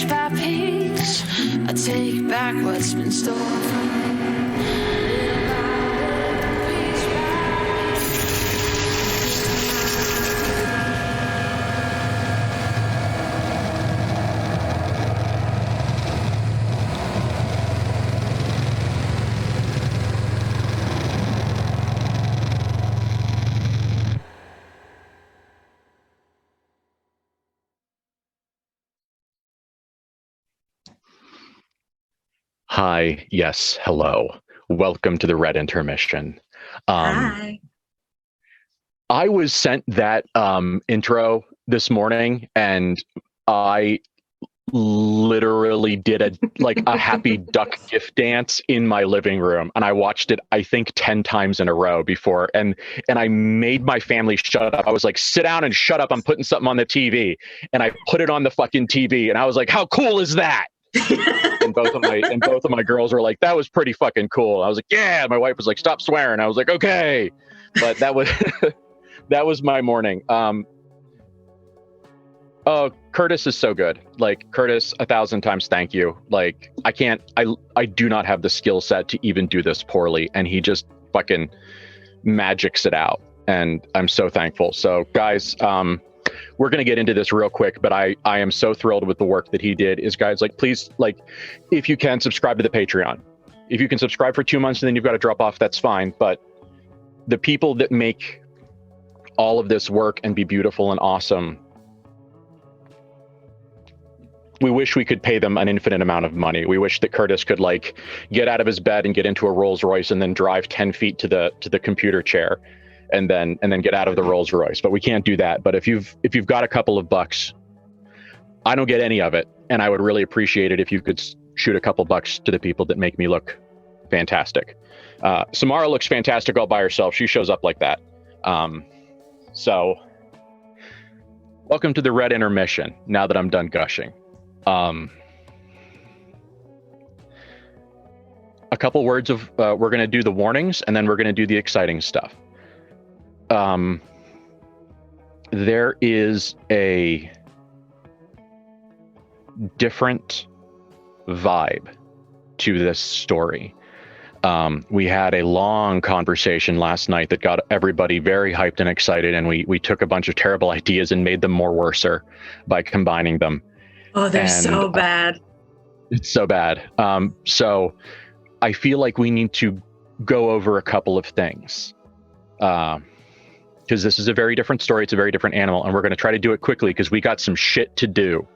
piece by piece, I take back what's been stolen from me. Hi, yes, hello. Welcome to the Red Intermission. Hi. I was sent that intro this morning, and I literally did a happy duck gift dance in my living room, and I watched it I think 10 times in a row before, and I made my family shut up. I was like, sit down and shut up, I'm putting something on the TV. And I put it on the fucking TV, and I was like, how cool is that? and both of my girls were like, that was pretty fucking cool. I was like, yeah. My wife was like, stop swearing. I was like, okay. But that was that was my morning. Oh, Curtis is so good. Like, Curtis, 1,000 times thank you. Like, I do not have the skill set to even do this poorly, and he just fucking magics it out, and I'm so thankful. So guys, we're going to get into this real quick, but I am so thrilled with the work that he did. Is guys, like, please, like, if you can, subscribe to the Patreon. If you can subscribe for 2 months and then you've got to drop off, that's fine. But the people that make all of this work and be beautiful and awesome, we wish we could pay them an infinite amount of money. We wish that Curtis could, like, get out of his bed and get into a Rolls Royce and then drive 10 feet to the computer chair. And then get out of the Rolls Royce, but we can't do that. But if you've got a couple of bucks, I don't get any of it, and I would really appreciate it if you could shoot a couple bucks to the people that make me look fantastic. Samara looks fantastic all by herself. She shows up like that. So, welcome to the Red Intermission. Now that I'm done gushing, a couple words of we're going to do the warnings, and then we're going to do the exciting stuff. There is a different vibe to this story. We had a long conversation last night that got everybody very hyped and excited, and we took a bunch of terrible ideas and made them more worser by combining them. Oh, they're so bad. It's so bad. So I feel like we need to go over a couple of things. Because this is a very different story. It's a very different animal, and we're going to try to do it quickly because we got some shit to do.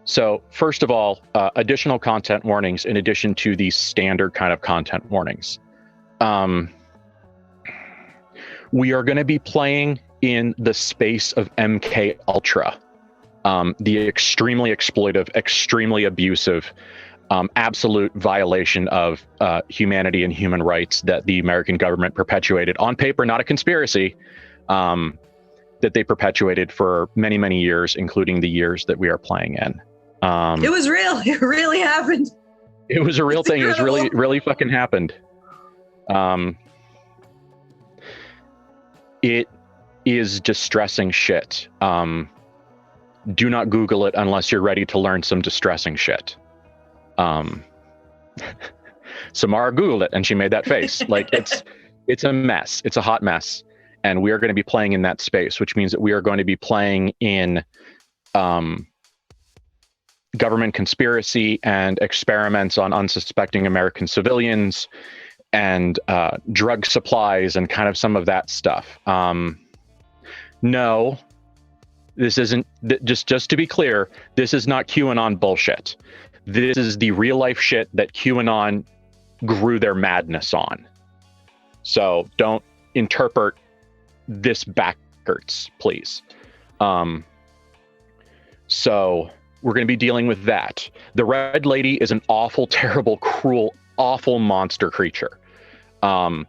So first of all, additional content warnings in addition to the standard kind of content warnings. We are going to be playing in the space of MK Ultra, the extremely exploitive, extremely abusive, absolute violation of humanity and human rights that the American government perpetuated on paper, not a conspiracy, that they perpetuated for many, many years, including the years that we are playing in. It was real. It really happened. It was a real thing. Incredible. It was really fucking happened. It is distressing shit. Do not Google it unless you're ready to learn some distressing shit. Samara Googled it and she made that face. Like, it's a mess. It's a hot mess. And we are going to be playing in that space, which means that we are going to be playing in government conspiracy and experiments on unsuspecting American civilians and drug supplies and kind of some of that stuff. No, this isn't, just to be clear, this is not QAnon bullshit. This is the real life shit that QAnon grew their madness on. So don't interpret this backwards, please. So we're going to be dealing with that. The Red Lady is an awful, terrible, cruel, awful monster creature. And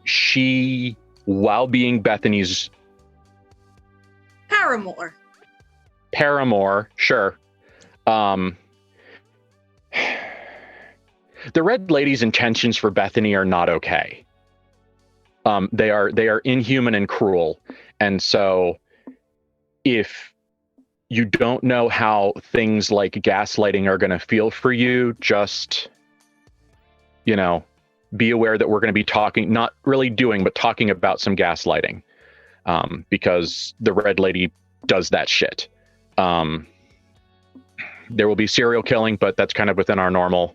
she, while being Bethany's paramour, sure. The Red Lady's intentions for Bethany are not okay. They are inhuman and cruel. And so if you don't know how things like gaslighting are going to feel for you, just, be aware that we're going to be talking, not really doing, but talking about some gaslighting, because the Red Lady does that shit. There will be serial killing, but that's kind of within our normal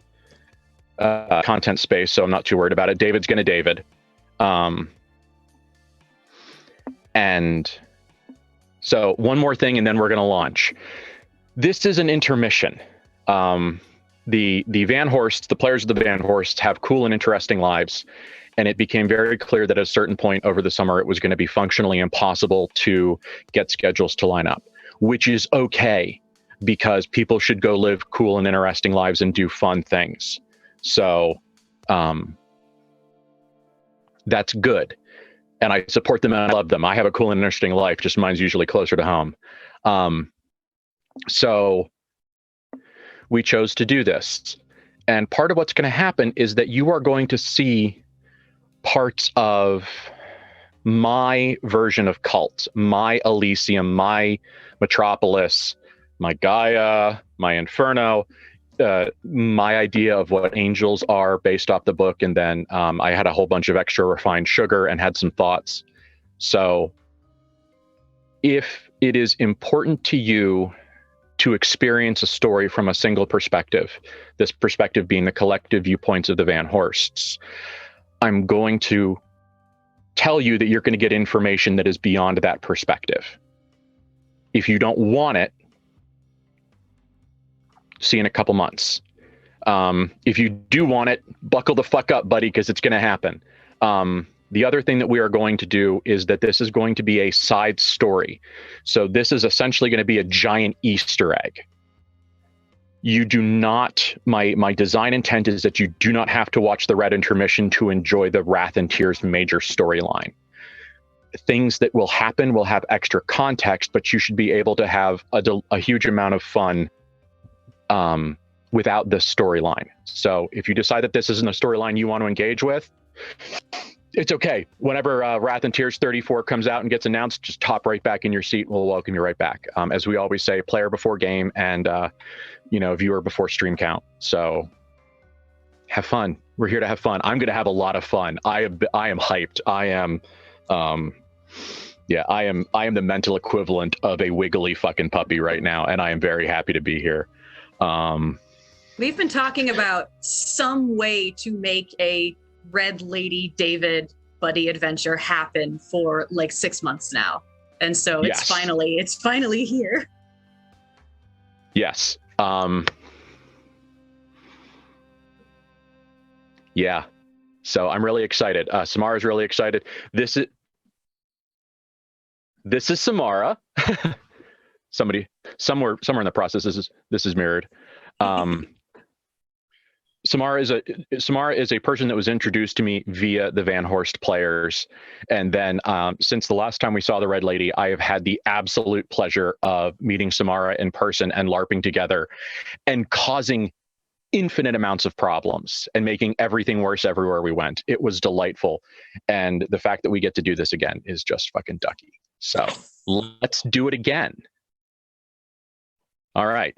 content space, so I'm not too worried about it. David's going to David. And so one more thing, and then we're going to launch. This is an intermission. The Van Horst, the players of the Van Horst have cool and interesting lives, and it became very clear that at a certain point over the summer, it was going to be functionally impossible to get schedules to line up, which is okay, because people should go live cool and interesting lives and do fun things. So that's good. And I support them and I love them. I have a cool and interesting life, just mine's usually closer to home. So we chose to do this. And part of what's going to happen is that you are going to see parts of my version of KULT, my Elysium, my Metropolis, my Gaia, my Inferno, my idea of what angels are based off the book. And then I had a whole bunch of extra refined sugar and had some thoughts. So if it is important to you to experience a story from a single perspective, this perspective being the collective viewpoints of the Van Horsts, I'm going to tell you that you're going to get information that is beyond that perspective. If you don't want it, see you in a couple months. If you do want it, buckle the fuck up, buddy, because it's going to happen. The other thing that we are going to do is that this is going to be a side story. So this is essentially going to be a giant Easter egg. You do not, my design intent is that you do not have to watch the Red Intermission to enjoy the Wrath and Tears major storyline. Things that will happen will have extra context, but you should be able to have a huge amount of fun without this storyline. So if you decide that this isn't a storyline you want to engage with, it's okay. Whenever Wrath and Tears 34 comes out and gets announced, just hop right back in your seat. We'll welcome you right back. As we always say, player before game and, viewer before stream count. So have fun. We're here to have fun. I'm going to have a lot of fun. I am hyped. I am the mental equivalent of a wiggly fucking puppy right now. And I am very happy to be here. We've been talking about some way to make a Red Lady David buddy adventure happen for like 6 months now. And so it's finally here. Yes. Yeah. So I'm really excited. Samara's really excited. This is Samara. Somewhere in the process, this is mirrored. Samara is a person that was introduced to me via the Van Horst players. And then since the last time we saw the Red Lady, I have had the absolute pleasure of meeting Samara in person and LARPing together and causing infinite amounts of problems and making everything worse everywhere we went. It was delightful. And the fact that we get to do this again is just fucking ducky. So let's do it again. All right.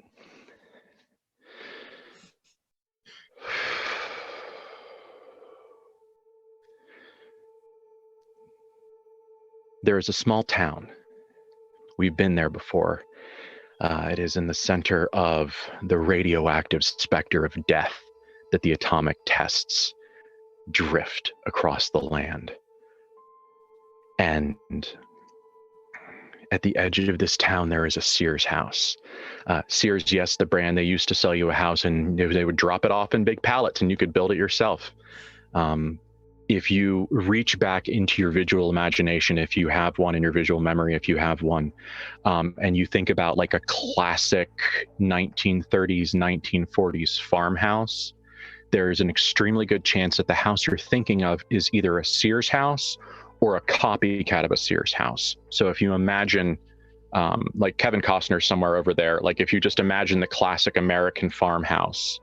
There is a small town. We've been there before. It is in the center of the radioactive specter of death that the atomic tests drift across the land. And at the edge of this town, there is a Sears house. Sears, yes, the brand, they used to sell you a house and they would drop it off in big pallets and you could build it yourself. If you reach back into your visual imagination, if you have one in your visual memory, if you have one, and you think about like a classic 1930s, 1940s farmhouse, there's an extremely good chance that the house you're thinking of is either a Sears house or a copycat of a Sears house. So if you imagine like Kevin Costner somewhere over there, like if you just imagine the classic American farmhouse,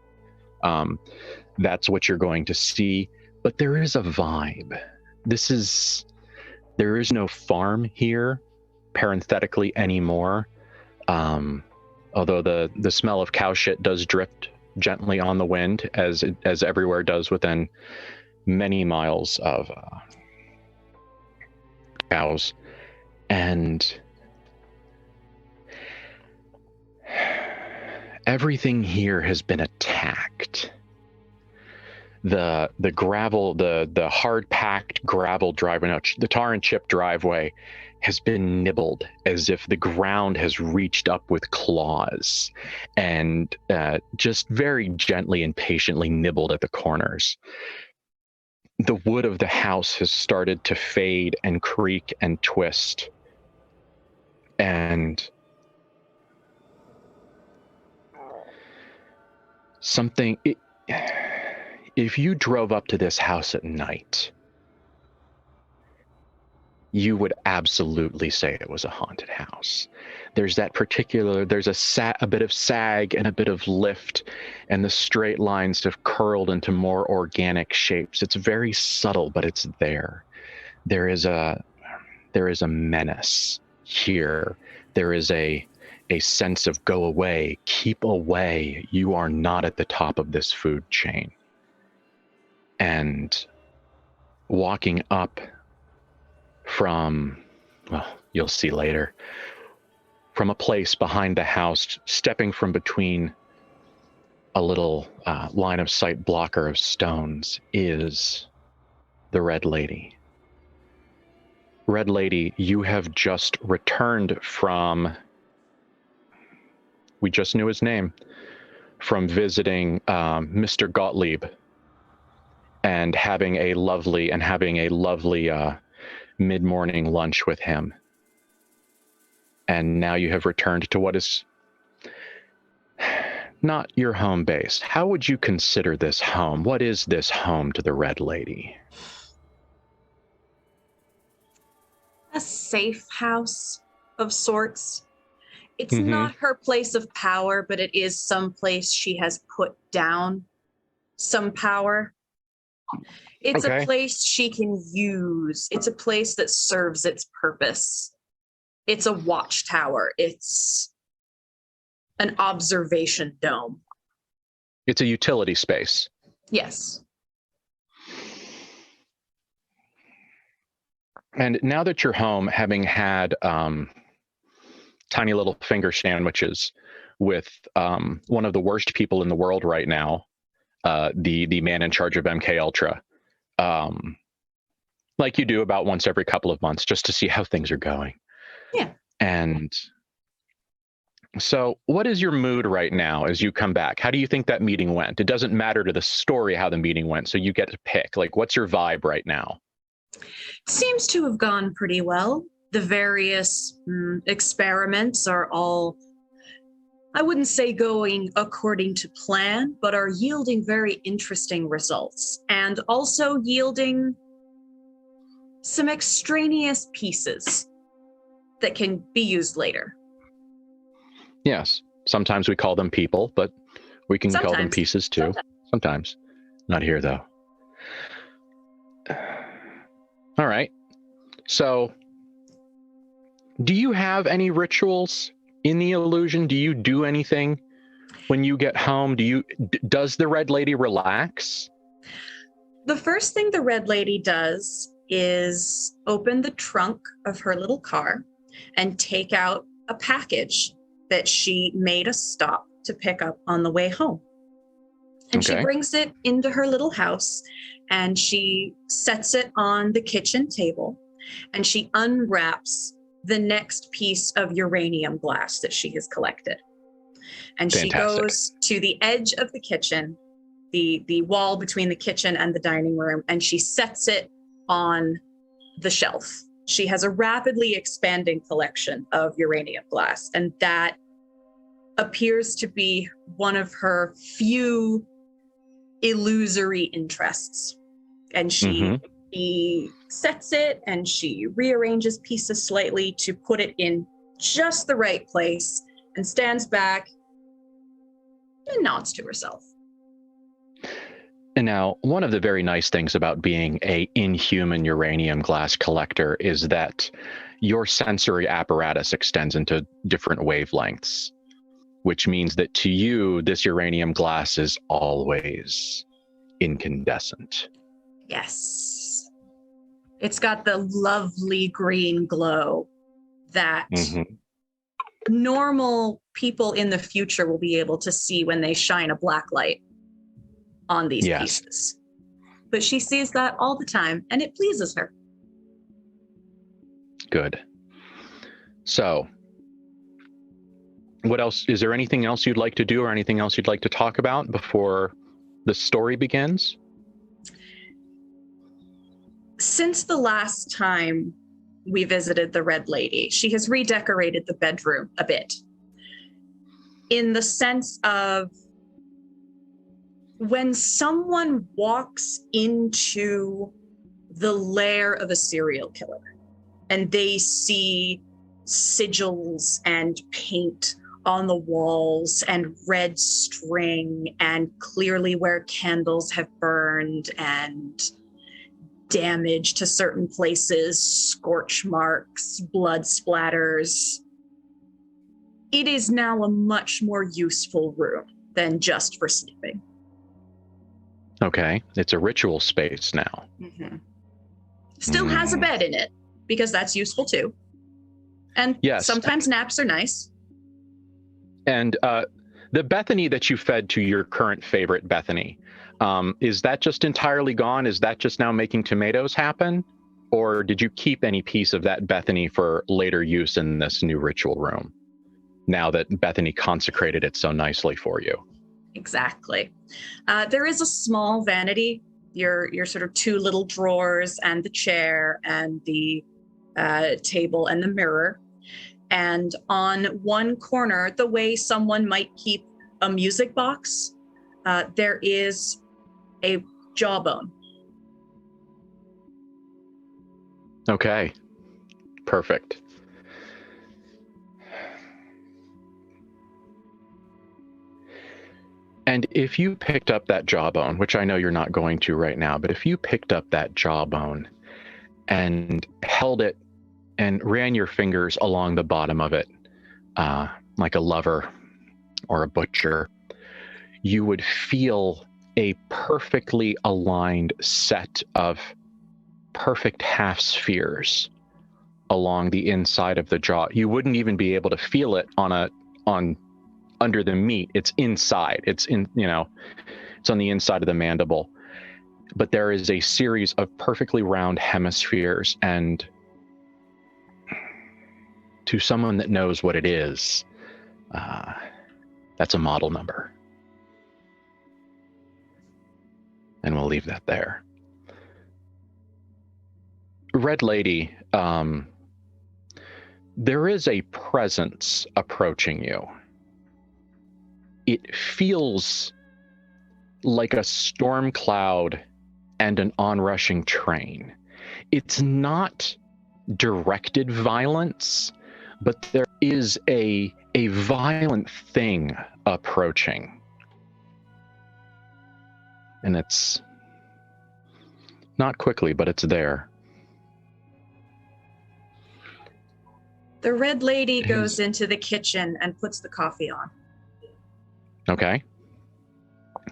that's what you're going to see. But there is a vibe. There is no farm here, parenthetically, anymore. Although the smell of cow shit does drift gently on the wind, as everywhere does within many miles of cows. And everything here has been attacked. The gravel, the hard packed gravel driveway, the tar and chip driveway has been nibbled as if the ground has reached up with claws and just very gently and patiently nibbled at the corners. The wood of the house has started to fade and creak and twist. And if you drove up to this house at night, you would absolutely say it was a haunted house. There's a bit of sag and a bit of lift, and the straight lines have curled into more organic shapes. It's very subtle, but it's there. There is a menace here. There is a sense of go away, keep away. You are not at the top of this food chain. And walking up from, well, you'll see later, from a place behind the house, stepping from between a little line of sight blocker of stones, is the Red Lady. Red Lady, you have just returned from, we just knew his name, from visiting Mr. Gottlieb and having a lovely mid-morning lunch with him. And now you have returned to what is not your home base. How would you consider this home? What is this home to the Red Lady? A safe house of sorts. It's not her place of power, but it is some place she has put down some power. It's a place she can use. It's a place that serves its purpose. It's a watchtower. It's an observation dome. It's a utility space. Yes. And now that you're home, having had tiny little finger sandwiches with one of the worst people in the world right now, the man in charge of MK Ultra, like you do about once every couple of months, just to see how things are going. Yeah. And so what is your mood right now as you come back? How do you think that meeting went? It doesn't matter to the story how the meeting went, so you get to pick. Like, what's your vibe right now? Seems to have gone pretty well. The various experiments are all, I wouldn't say going according to plan, but are yielding very interesting results, and also yielding some extraneous pieces that can be used later. Yes. Sometimes we call them people, but we can call them pieces too. Sometimes. Not here, though. All right. So, do you have any rituals in the illusion? Do you do anything when you get home? Does the Red Lady relax? The first thing the Red Lady does is open the trunk of her little car and take out a package that she made a stop to pick up on the way home. And she brings it into her little house and she sets it on the kitchen table and she unwraps the next piece of uranium glass that she has collected. And she goes to the edge of the kitchen, the wall between the kitchen and the dining room, and she sets it on the shelf. She has a rapidly expanding collection of uranium glass, and that appears to be one of her few illusory interests. And she sets it and she rearranges pieces slightly to put it in just the right place and stands back and nods to herself. And now, one of the very nice things about being a inhuman uranium glass collector is that your sensory apparatus extends into different wavelengths, which means that to you, this uranium glass is always incandescent. Yes. It's got the lovely green glow that normal people in the future will be able to see when they shine a black light on these pieces. But she sees that all the time, and it pleases her. Good. So, what else? Is there anything else you'd like to do or anything else you'd like to talk about before the story begins? Since the last time we visited the Red Lady, she has redecorated the bedroom a bit. In the sense of when someone walks into the lair of a serial killer and they see sigils and paint on the walls and red string and clearly where candles have burned and damage to certain places, scorch marks, blood splatters, it is now a much more useful room than just for sleeping. Okay, it's a ritual space now. Still has a bed in it, because that's useful too. And sometimes naps are nice. And the Bethany that you fed to your current favorite Bethany, is that just entirely gone? Is that just now making tomatoes happen? Or did you keep any piece of that Bethany for later use in this new ritual room, now that Bethany consecrated it so nicely for you? Exactly. There is a small vanity, your sort of two little drawers and the chair and the table and the mirror. And on one corner, the way someone might keep a music box, there is a jawbone. Okay, perfect. And if you picked up that jawbone, which I know you're not going to right now, but if you picked up that jawbone and held it and ran your fingers along the bottom of it, like a lover or a butcher, you would feel a perfectly aligned set of perfect half spheres along the inside of the jaw. You wouldn't even be able to feel it on under the meat. It's inside. It's in, it's on the inside of the mandible. But there is a series of perfectly round hemispheres, and to someone that knows what it is, that's a model number. And we'll leave that there. Red Lady, there is a presence approaching you. It feels like a storm cloud and an onrushing train. It's not directed violence, but there is a violent thing approaching. And it's not quickly, but it's there. The Red Lady goes into the kitchen and puts the coffee on. Okay.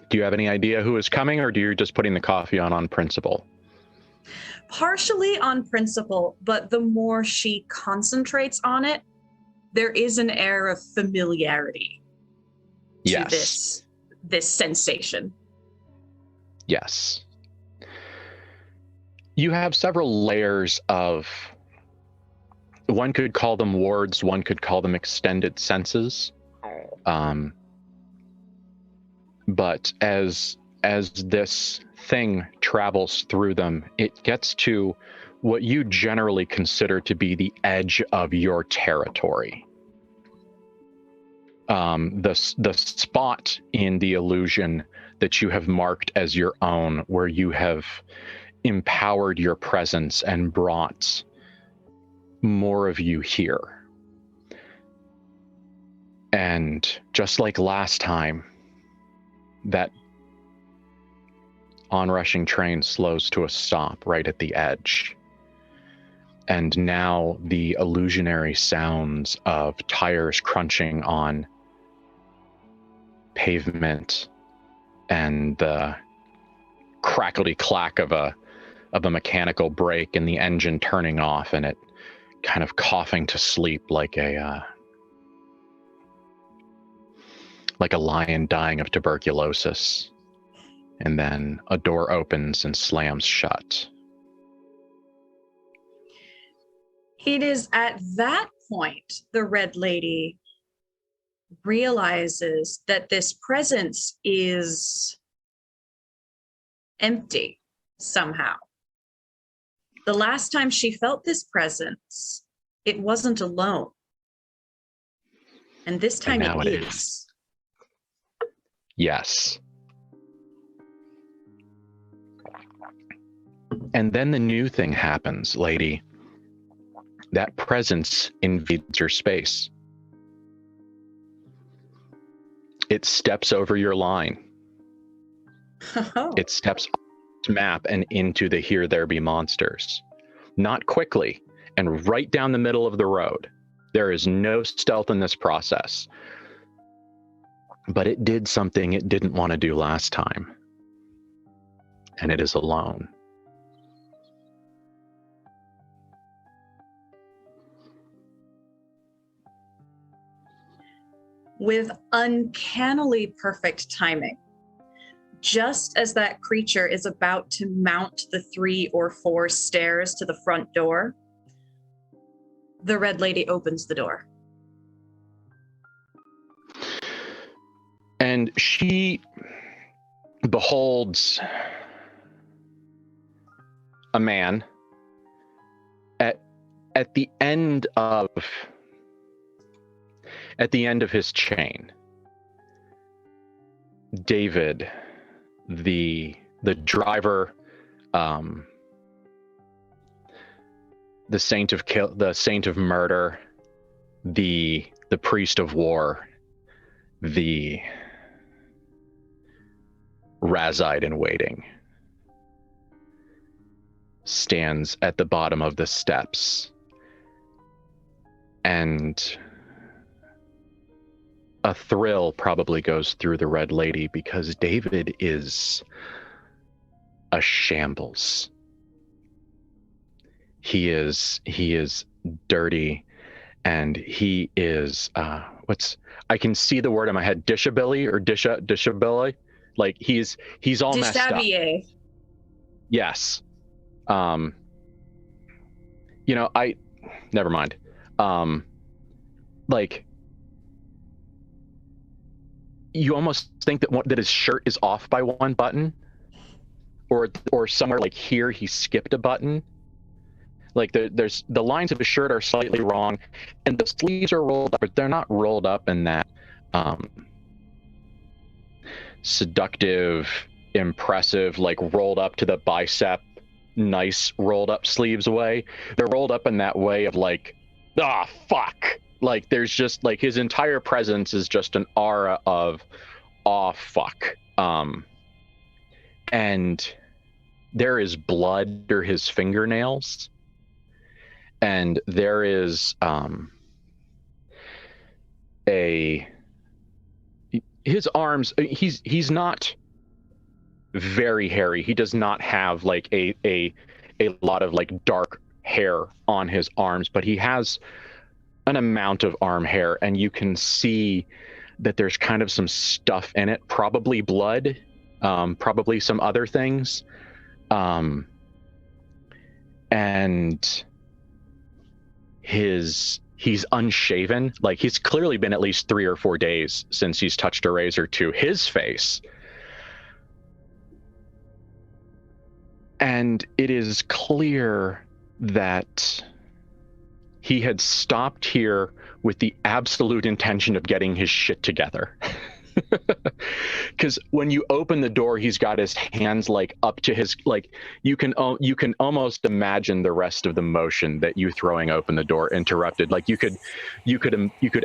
Do you have any idea who is coming, or do you just putting the coffee on principle? Partially on principle, but the more she concentrates on it, there is an air of familiarity to this sensation. Yes. You have several layers of, one could call them wards, one could call them extended senses. But as this thing travels through them, it gets to what you generally consider to be the edge of your territory. The spot in the illusion that you have marked as your own, where you have empowered your presence and brought more of you here. And just like last time, that onrushing train slows to a stop right at the edge. And now the illusionary sounds of tires crunching on pavement and the crackly clack of a mechanical brake and the engine turning off and it kind of coughing to sleep like a lion dying of tuberculosis. And then a door opens and slams shut. It is at that point the Red Lady realizes that this presence is empty somehow. The last time she felt this presence, it wasn't alone. And this time And now it it is. Yes. And then the new thing happens, lady. That presence invades your space. It steps over your line. Oh. It steps off the map and into the Here There Be Monsters. Not quickly, and right down the middle of the road. There is no stealth in this process. But it did something it didn't want to do last time. And it is alone. With uncannily perfect timing, just as that creature is about to mount the 3 or 4 stairs to the front door, the Red Lady opens the door. And she beholds a man at the end of his chain. David, the driver, the saint of murder, the priest of war, the Razide in waiting, stands at the bottom of the steps, and a thrill probably goes through the Red Lady because David is a shambles. He is dirty, and he is I can see the word in my head, dishabilly or dishabilly. Like he's all messed up. Yes. Never mind. Like you almost think that his shirt is off by one button, or somewhere like here he skipped a button. Like there's the lines of his shirt are slightly wrong, and the sleeves are rolled up, but they're not rolled up in that seductive, impressive, like rolled up to the bicep, nice rolled up sleeves way. They're rolled up in that way of like, fuck. Like there's just like his entire presence is just an aura of fuck. And there is blood under his fingernails, and there is his arms, he's not very hairy. He does not have like a lot of like dark hair on his arms, but he has an amount of arm hair, and you can see that there's kind of some stuff in it, probably blood, probably some other things, and he's unshaven. Like he's clearly been at least 3 or 4 days since he's touched a razor to his face. And it is clear that he had stopped here with the absolute intention of getting his shit together. Because when you open the door, he's got his hands like up to his, like you can almost imagine the rest of the motion that you throwing open the door interrupted. Like you could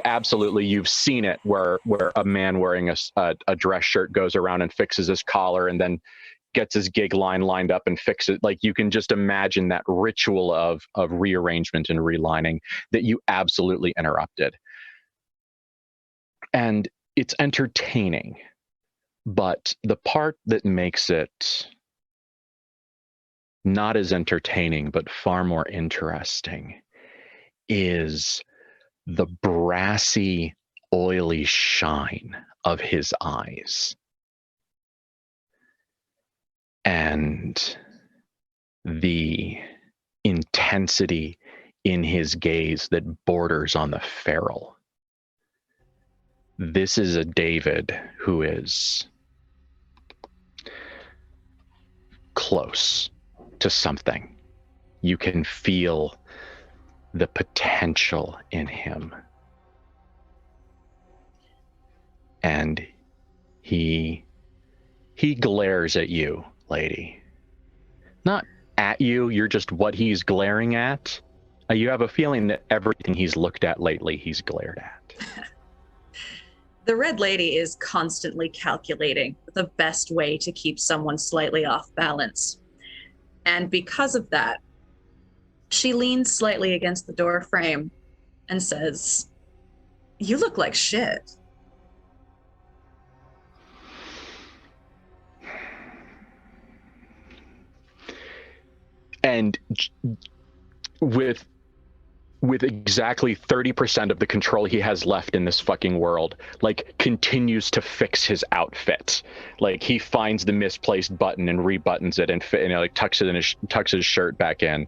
absolutely, you've seen it where a man wearing a dress shirt goes around and fixes his collar and then gets his gig line lined up and fixes it. Like, you can just imagine that ritual of rearrangement and relining that you absolutely interrupted. And it's entertaining, but the part that makes it not as entertaining but far more interesting is the brassy, oily shine of his eyes and the intensity in his gaze that borders on the feral. This is a David who is close to something. You can feel the potential in him. And he glares at you, lady. Not at you, you're just what he's glaring at. You have a feeling that everything he's looked at lately, he's glared at. The Red Lady is constantly calculating the best way to keep someone slightly off balance. And because of that, she leans slightly against the door frame and says, "You look like shit." And with exactly 30% of the control he has left in this fucking world, like, continues to fix his outfit. Like, he finds the misplaced button and rebuttons it and like tucks his shirt back in,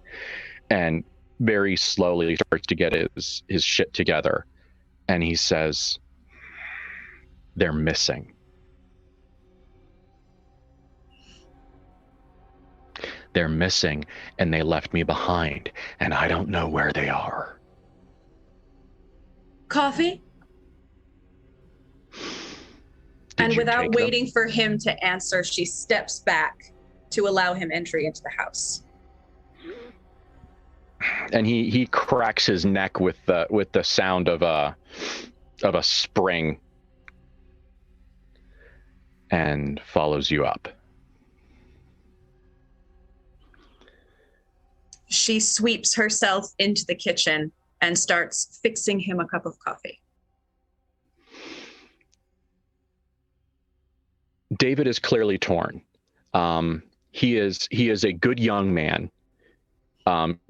and very slowly starts to get his shit together. And he says, "They're missing. They're missing, and they left me behind, and I don't know where they are." Coffee? And without waiting for him to answer, she steps back to allow him entry into the house. And he cracks his neck with the sound of a spring, and follows you up. She sweeps herself into the kitchen and starts fixing him a cup of coffee. David is clearly torn. He is a good young man.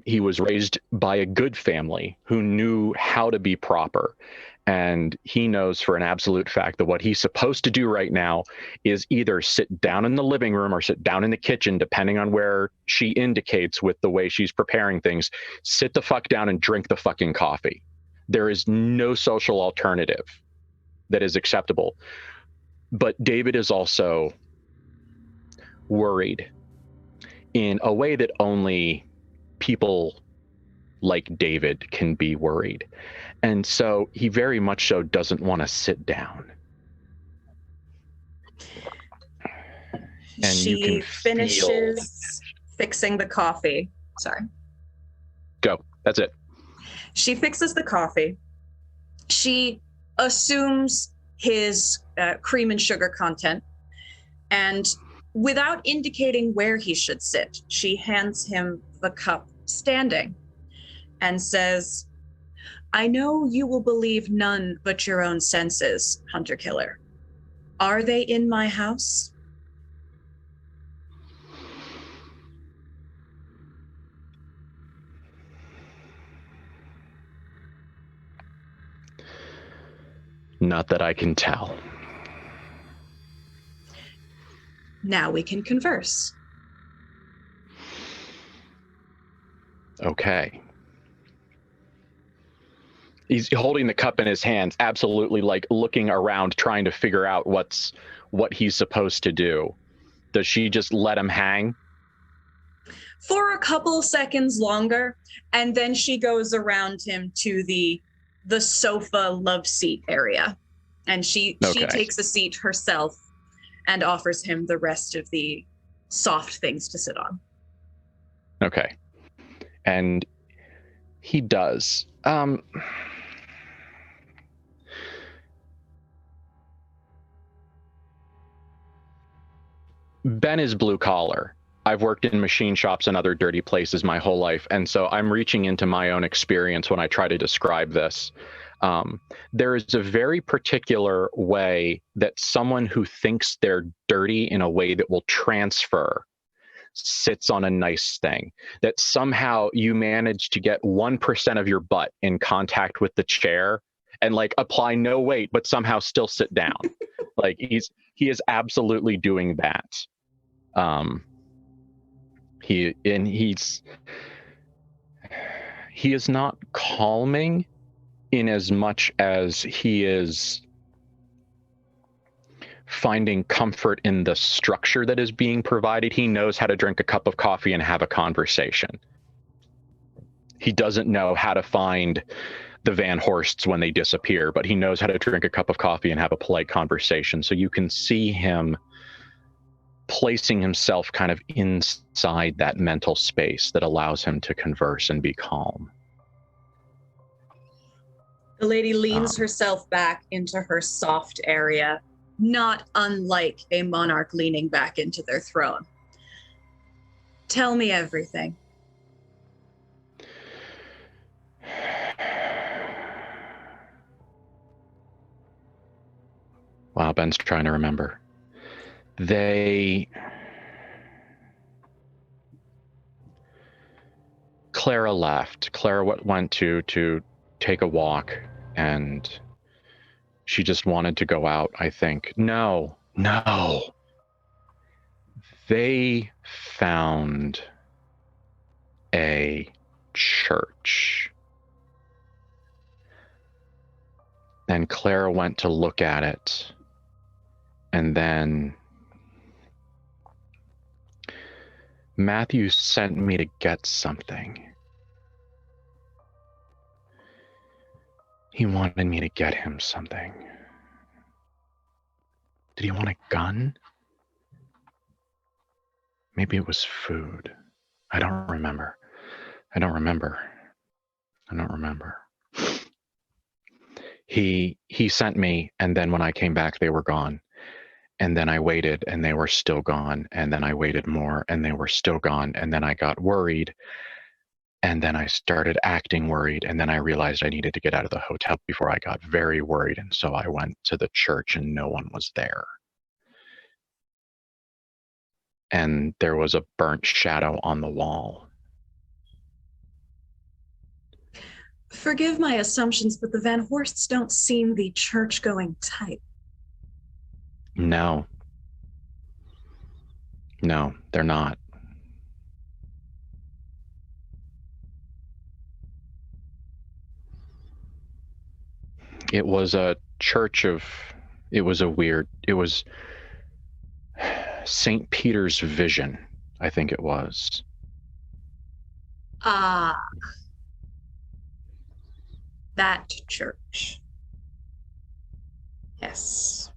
He was raised by a good family who knew how to be proper. And he knows for an absolute fact that what he's supposed to do right now is either sit down in the living room or sit down in the kitchen, depending on where she indicates with the way she's preparing things. Sit the fuck down and drink the fucking coffee. There is no social alternative that is acceptable. But David is also worried in a way that only people like David can be worried. And so he very much so doesn't want to sit down. And she finishes fixing the coffee. Sorry. Go. That's it. She fixes the coffee. She assumes his cream and sugar content. And without indicating where he should sit, she hands him the cup standing and says, "I know you will believe none but your own senses, Hunter Killer. Are they in my house?" Not that I can tell. Now we can converse. Okay. He's holding the cup in his hands, absolutely like looking around, trying to figure out what he's supposed to do. Does she just let him hang? For a couple seconds longer, and then she goes around him to the sofa love seat area. And she takes a seat herself and offers him the rest of the soft things to sit on. Okay. And he does. Ben is blue collar. I've worked in machine shops and other dirty places my whole life, and so I'm reaching into my own experience when I try to describe this. There is a very particular way that someone who thinks they're dirty in a way that will transfer sits on a nice thing, that somehow you manage to get 1% of your butt in contact with the chair and like apply no weight, but somehow still sit down. Like he is absolutely doing that. He is not calming in as much as he is finding comfort in the structure that is being provided. He knows how to drink a cup of coffee and have a conversation. He doesn't know how to find the Van Horsts when they disappear, but he knows how to drink a cup of coffee and have a polite conversation. So you can see him placing himself kind of inside that mental space that allows him to converse and be calm. The lady leans herself back into her soft area, not unlike a monarch leaning back into their throne. Tell me everything. Wow, Ben's trying to remember. Clara left. Clara went to take a walk, and she just wanted to go out, I think. No. They found a church. And Clara went to look at it. And then Matthew sent me to get something. He wanted me to get him something. Did he want a gun? Maybe it was food. I don't remember. He sent me, and then when I came back, they were gone. And then I waited, and they were still gone. And then I waited more, and they were still gone. And then I got worried. And then I started acting worried. And then I realized I needed to get out of the hotel before I got very worried. And so I went to the church, and no one was there. And there was a burnt shadow on the wall. Forgive my assumptions, but the Van Horsts don't seem the church-going type. No, they're not. It was a church of, it was St. Peter's Vision, I think it was. Ah. That church. Yes.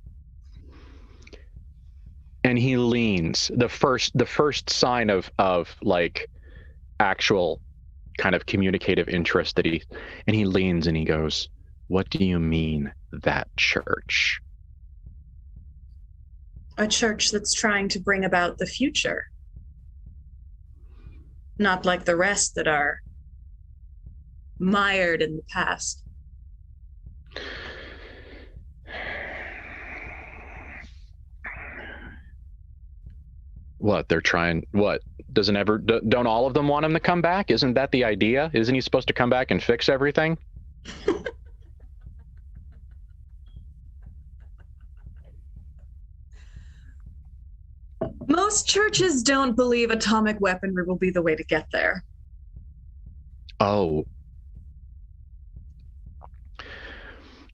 And he leans. The first sign of like actual kind of communicative interest that he leans and he goes, "What do you mean, that church?" A church that's trying to bring about the future. Not like the rest that are mired in the past. What, they're trying, what? Don't all of them want him to come back? Isn't that the idea? Isn't he supposed to come back and fix everything? Most churches don't believe atomic weaponry will be the way to get there. Oh.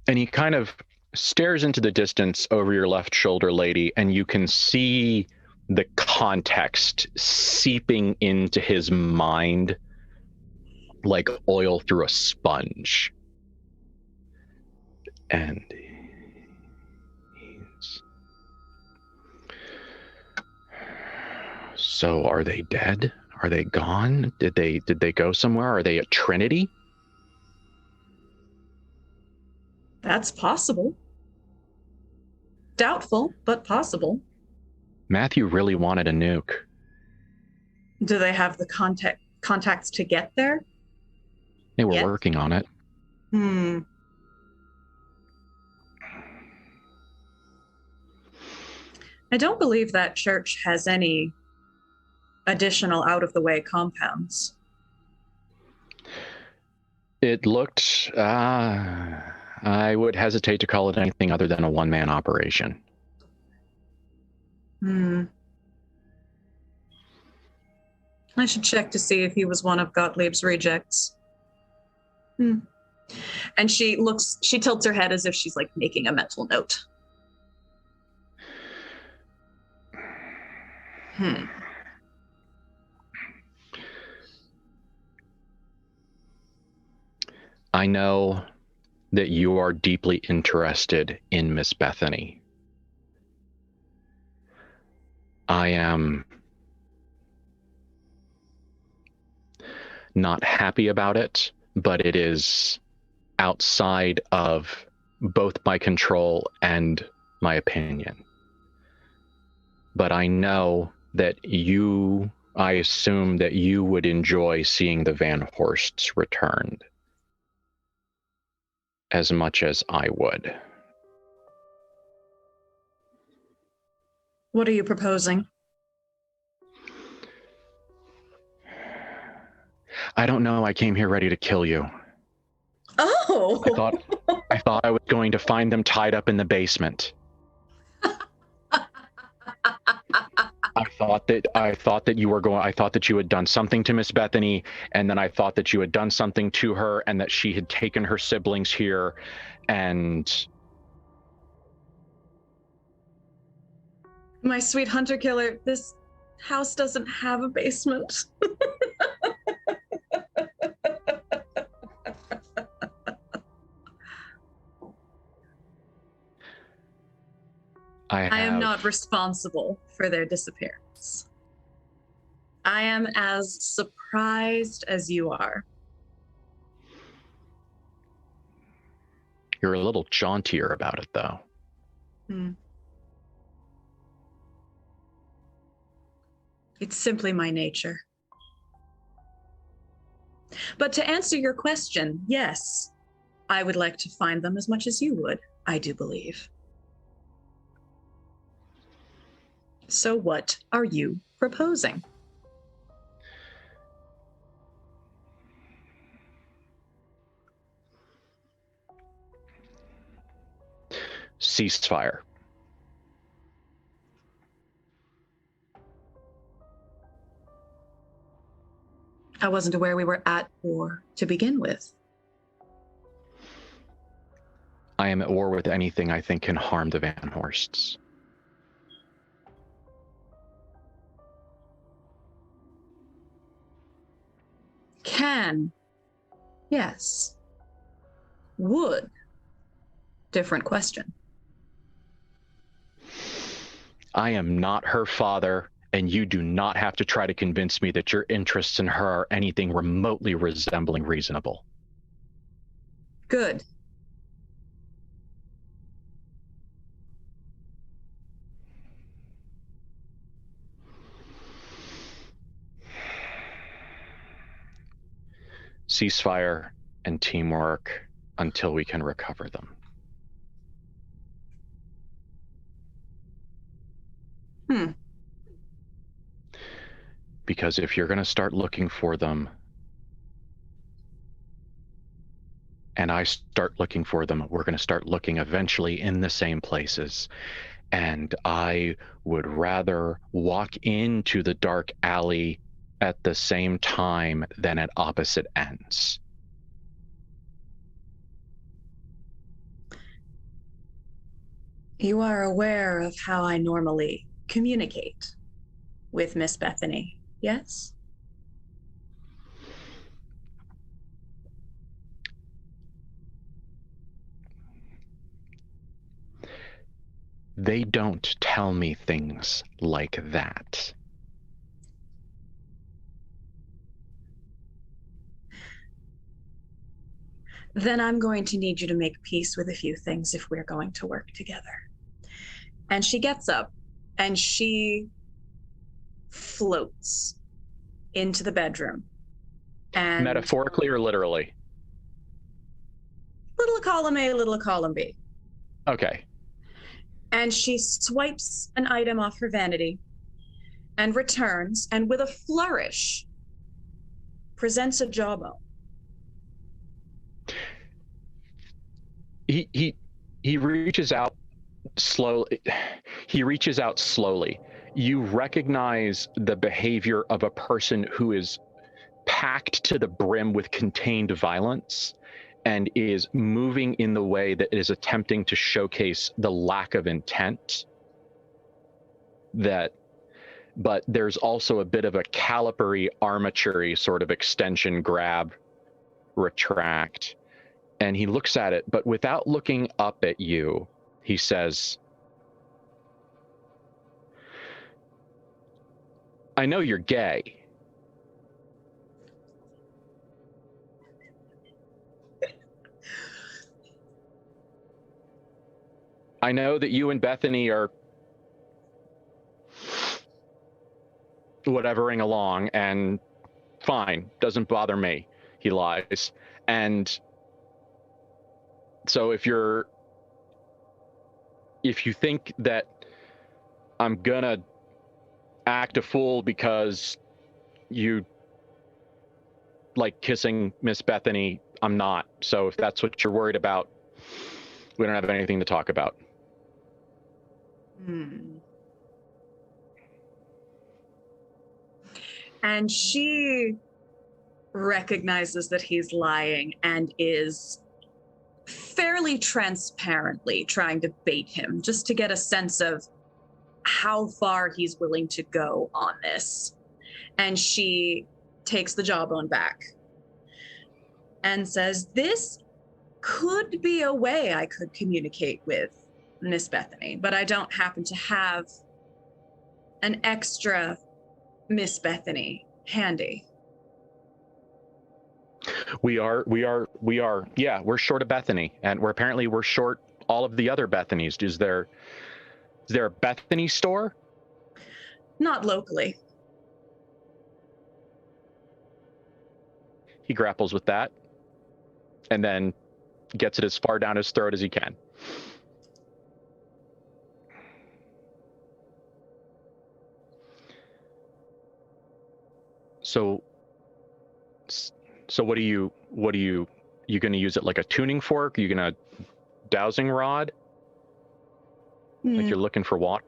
And he kind of stares into the distance over your left shoulder, lady, and you can see the context seeping into his mind like oil through a sponge. And he's... So are they dead? Are they gone? Did they go somewhere? Are they a trinity? That's possible. Doubtful, but possible. Matthew really wanted a nuke. Do they have the contacts to get there? They were working on it. I don't believe that church has any additional out-of-the-way compounds. It looked, I would hesitate to call it anything other than a one-man operation. I should check to see if he was one of Gottlieb's rejects. And she tilts her head as if she's like making a mental note. I know that you are deeply interested in Miss Bethany. I am not happy about it, but it is outside of both my control and my opinion. But I know that I assume that you would enjoy seeing the Van Horsts returned as much as I would. What are you proposing? I don't know. I came here ready to kill you. Oh! I thought I was going to find them tied up in the basement. I thought that you had done something to Miss Bethany, and then I thought that you had done something to her, and that she had taken her siblings here, and My sweet hunter killer, this house doesn't have a basement. I am not responsible for their disappearance. I am as surprised as you are. You're a little jauntier about it, though. It's simply my nature. But to answer your question, yes, I would like to find them as much as you would, I do believe. So what are you proposing? Ceasefire. I wasn't aware we were at war to begin with. I am at war with anything I think can harm the Van Horsts. Can. Yes. Would. Different question. I am not her father, and you do not have to try to convince me that your interests in her are anything remotely resembling reasonable. Good. Ceasefire and teamwork until we can recover them. Because if you're going to start looking for them, and I start looking for them, we're going to start looking eventually in the same places. And I would rather walk into the dark alley at the same time than at opposite ends. You are aware of how I normally communicate with Miss Bethany, yes? They don't tell me things like that. Then I'm going to need you to make peace with a few things if we're going to work together. And she gets up and she floats into the bedroom. And metaphorically or literally? Little column A, little column B. Okay. And she swipes an item off her vanity and returns, and with a flourish, presents a jawbone. He reaches out slowly. He reaches out slowly. You recognize the behavior of a person who is packed to the brim with contained violence and is moving in the way that is attempting to showcase the lack of intent. But there's also a bit of a calipery, armature sort of extension, grab, retract. And he looks at it, but without looking up at you, he says, I know you're gay. I know that you and Bethany are whatevering along, and fine, doesn't bother me. He lies. And so if you think that I'm gonna act a fool because you like kissing Miss Bethany, I'm not. So if that's what you're worried about, we don't have anything to talk about. And she recognizes that he's lying and is fairly transparently trying to bait him, just to get a sense of how far he's willing to go on this. And she takes the jawbone back and says, this could be a way I could communicate with Miss Bethany, but I don't happen to have an extra Miss Bethany handy. We are. Yeah, we're short of Bethany, and we're short all of the other Bethanies. Is there a Bethany store? Not locally. He grapples with that, and then gets it as far down his throat as he can. So what are you going to use it like a tuning fork? Are you going to dowsing rod? Like you're looking for water?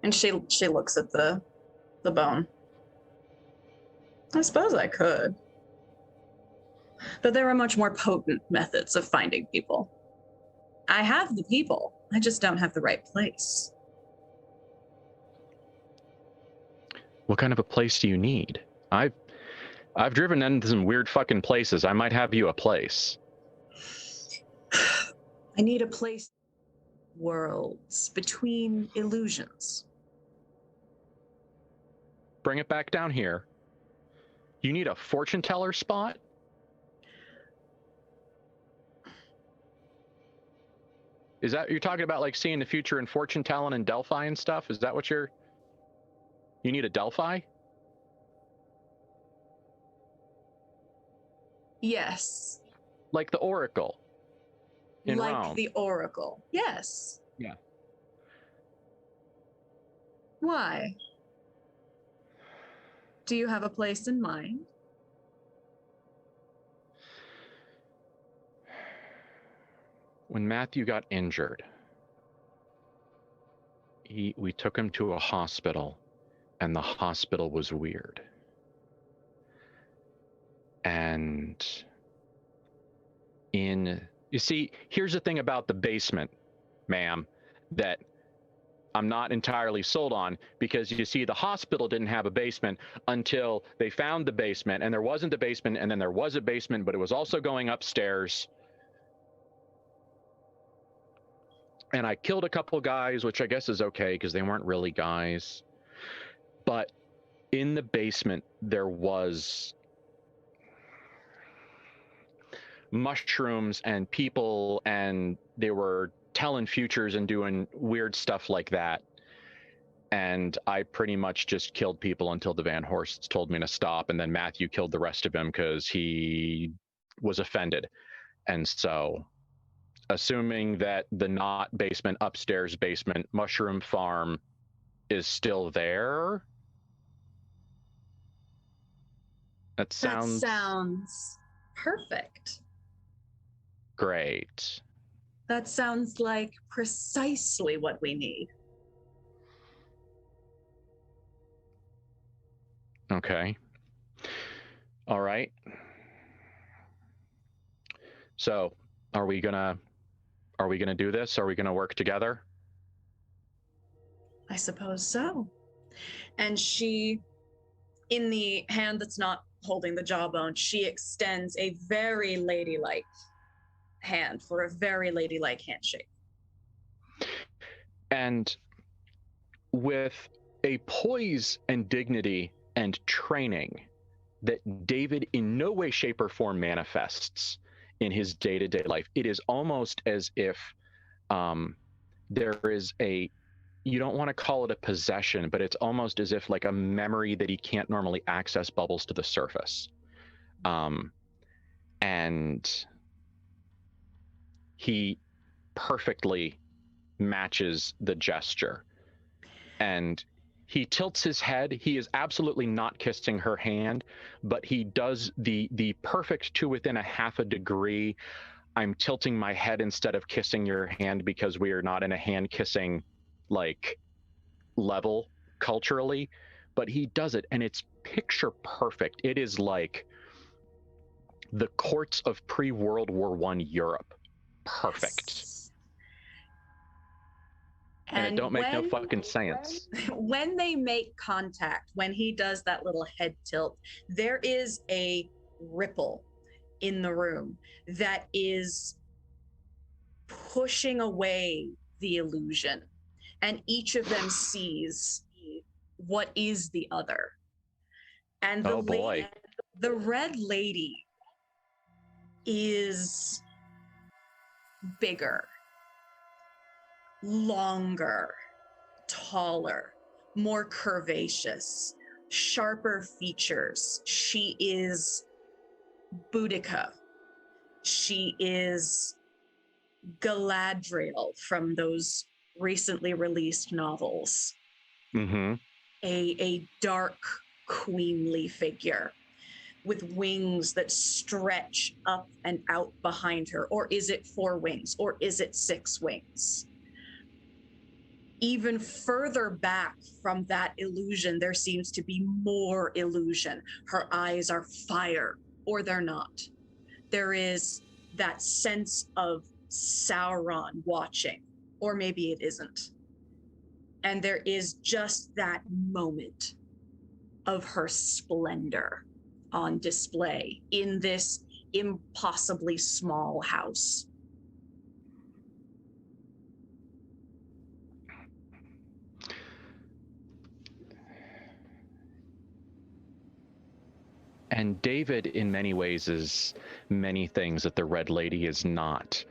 And she looks at the bone. I suppose I could. But there are much more potent methods of finding people. I have the people. I just don't have the right place. What kind of a place do you need? I've driven into some weird fucking places. I might have you a place. I need a place. Worlds between illusions. Bring it back down here. You need a fortune teller spot? Is that you're talking about, like seeing the future in fortune telling and Delphi and stuff? Is that what you need a Delphi? Yes. Like the Oracle in Rome. The Oracle. Yes. Yeah. Why? Do you have a place in mind? When Matthew got injured, we took him to a hospital, and the hospital was weird. And you see, here's the thing about the basement, ma'am, that I'm not entirely sold on, because you see, the hospital didn't have a basement until they found the basement, and there wasn't a basement, and then there was a basement, but it was also going upstairs. And I killed a couple guys, which I guess is okay because they weren't really guys. But in the basement, there was mushrooms and people, and they were telling futures and doing weird stuff like that. And I pretty much just killed people until the Van Horsts told me to stop, and then Matthew killed the rest of them because he was offended. And so, assuming that the not basement, upstairs basement mushroom farm is still there, that sounds perfect. Great. That sounds like precisely what we need. Okay. All right. So, are we gonna do this? Are we gonna work together? I suppose so. And she, in the hand that's not holding the jawbone, she extends a very ladylike hand for a very ladylike handshake. And with a poise and dignity and training that David in no way, shape, or form manifests in his day-to-day life, it is almost as if there is a, you don't want to call it a possession, but it's almost as if like a memory that he can't normally access bubbles to the surface. And he perfectly matches the gesture. And he tilts his head. He is absolutely not kissing her hand, but he does the perfect to within a half a degree. I'm tilting my head instead of kissing your hand because we are not in a hand kissing like level culturally, but he does it and it's picture perfect. It is like the courts of pre-World War I Europe. Perfect. Yes. And it don't make no fucking sense. When they make contact, when he does that little head tilt, there is a ripple in the room that is pushing away the illusion. And each of them sees what is the other. And the red lady is bigger, longer, taller, more curvaceous, sharper features. She is Boudica. She is Galadriel from those recently released novels. Mm-hmm. A dark, queenly figure with wings that stretch up and out behind her. Or is it 4 wings? Or is it 6 wings? Even further back from that illusion, there seems to be more illusion. Her eyes are fire, or they're not. There is that sense of Sauron watching, or maybe it isn't. And there is just that moment of her splendor on display in this impossibly small house. And David, in many ways, is many things that the Red Lady is not.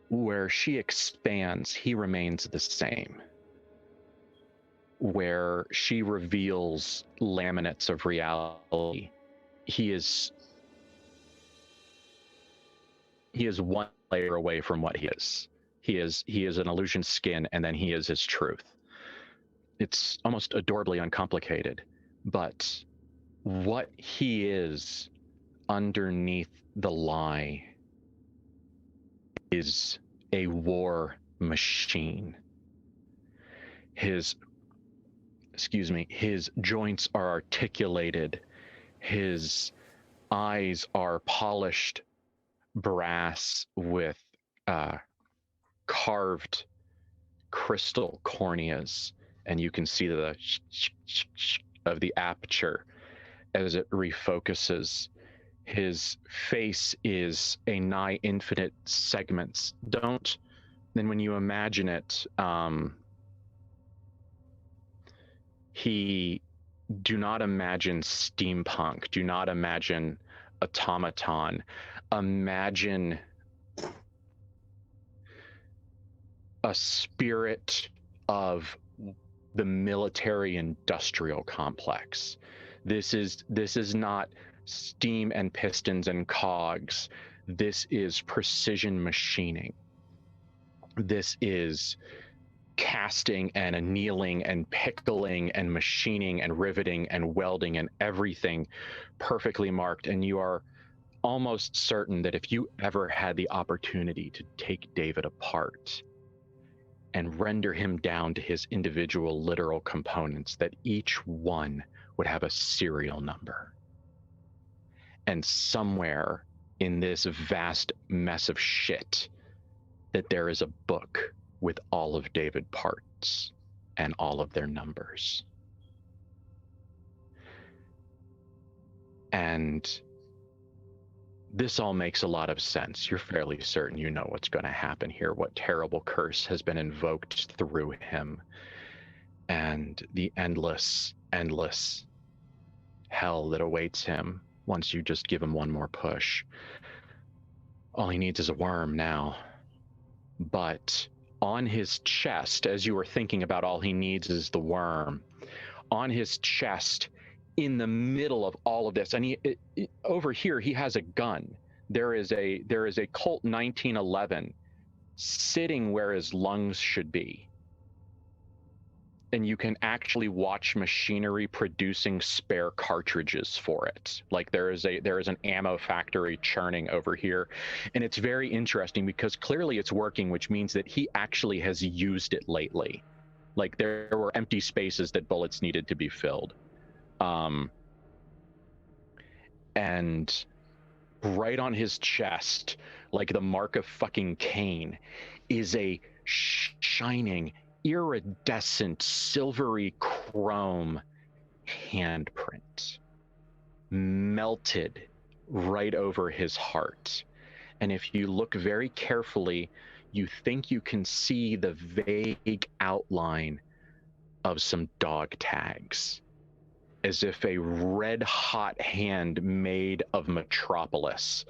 Where she expands, he remains the same. Where she reveals laminates of reality, he is one layer away from what he is. He is an illusion skin, and then he is his truth. It's almost adorably uncomplicated, but what he is underneath the lie is a war machine. His joints are articulated. His eyes are polished brass with carved crystal corneas, and you can see the of the aperture as it refocuses. His face is a nigh infinite segments. Then when you imagine it, do not imagine steampunk. Do not imagine automaton. imagine a spirit of the military industrial complex. This is not steam and pistons and cogs. This is precision machining. This is casting and annealing and pickling and machining and riveting and welding and everything perfectly marked. And you are almost certain that if you ever had the opportunity to take David apart and render him down to his individual literal components, that each one would have a serial number. And somewhere in this vast mess of shit, that there is a book with all of David parts and all of their numbers. And this all makes a lot of sense. You're fairly certain you know what's going to happen here, what terrible curse has been invoked through him, and the endless, endless hell that awaits him once you just give him one more push. All he needs is a worm now. But on his chest, as you were thinking about all he needs is the worm, on his chest, in the middle of all of this, and over here he has a gun. There is a KULT 1911 sitting where his lungs should be, and you can actually watch machinery producing spare cartridges for it. Like there is an ammo factory churning over here, and it's very interesting because clearly it's working, which means that he actually has used it lately. Like there were empty spaces that bullets needed to be filled. And right on his chest, like the mark of fucking Cain, is a shining, iridescent, silvery chrome handprint melted right over his heart. And if you look very carefully, you think you can see the vague outline of some dog tags, as if a red-hot hand made of Metropolis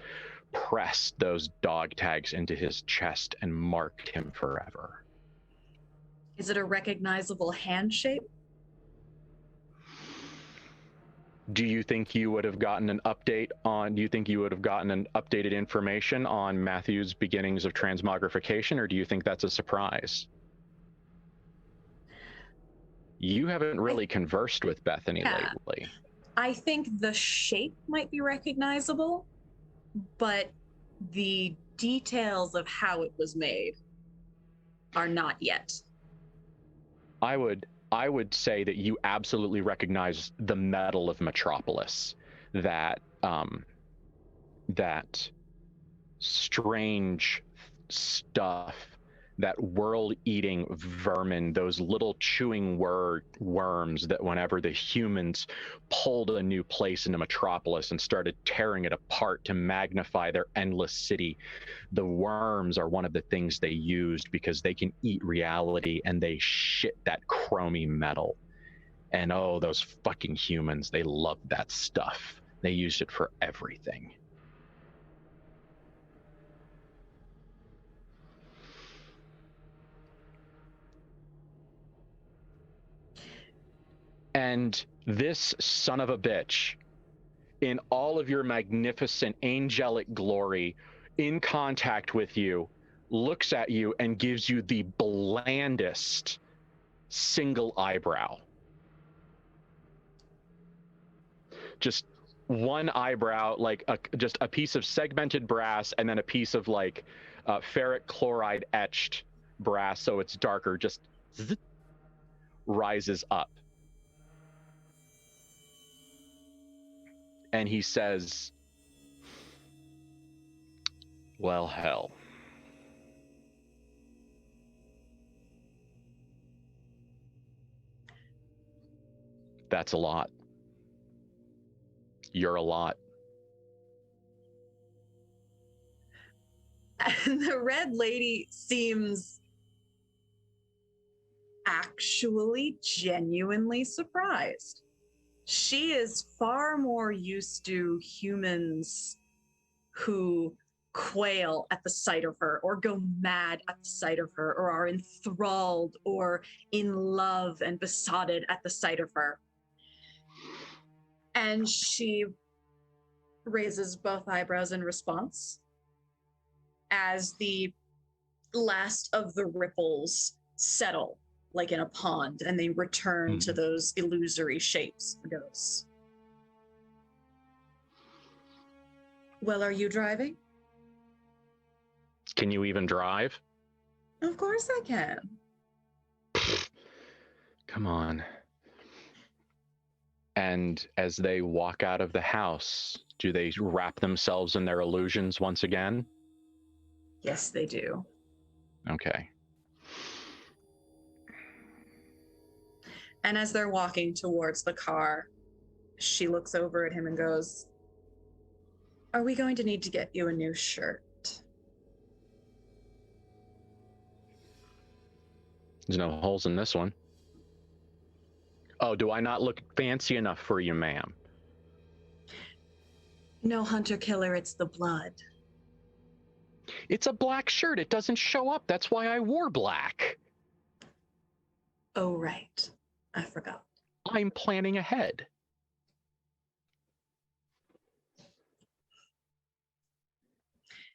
pressed those dog tags into his chest and marked him forever. Is it a recognizable hand shape? Do you think you would have gotten an updated information on Matthew's beginnings of transmogrification, or do you think that's a surprise? You haven't really conversed with Bethany lately. I think the shape might be recognizable, but the details of how it was made are not yet. I would say that you absolutely recognize the metal of Metropolis, that strange stuff, that world-eating vermin, those little chewing worms that whenever the humans pulled a new place into Metropolis and started tearing it apart to magnify their endless city, the worms are one of the things they used because they can eat reality, and they shit that chromy metal. And oh, those fucking humans, they loved that stuff. They used it for everything. And this son of a bitch, in all of your magnificent angelic glory, in contact with you, looks at you and gives you the blandest single eyebrow. Just one eyebrow, like just a piece of segmented brass, and then a piece of like ferric chloride etched brass, so it's darker, just zzz, rises up. And he says, well, hell. That's a lot. You're a lot. And the red lady seems actually genuinely surprised. She is far more used to humans who quail at the sight of her, or go mad at the sight of her, or are enthralled or in love and besotted at the sight of her. And she raises both eyebrows in response as the last of the ripples settle like in a pond and they return to those illusory shapes. It goes, well, are you driving? Can you even drive? Of course I can. Come on. And as they walk out of the house, do they wrap themselves in their illusions once again? Yes, they do. Okay. And as they're walking towards the car, she looks over at him and goes, are we going to need to get you a new shirt? There's no holes in this one. Oh, do I not look fancy enough for you, ma'am? No, hunter killer, it's the blood. It's a black shirt. It doesn't show up. That's why I wore black. Oh, right. I forgot. I'm planning ahead.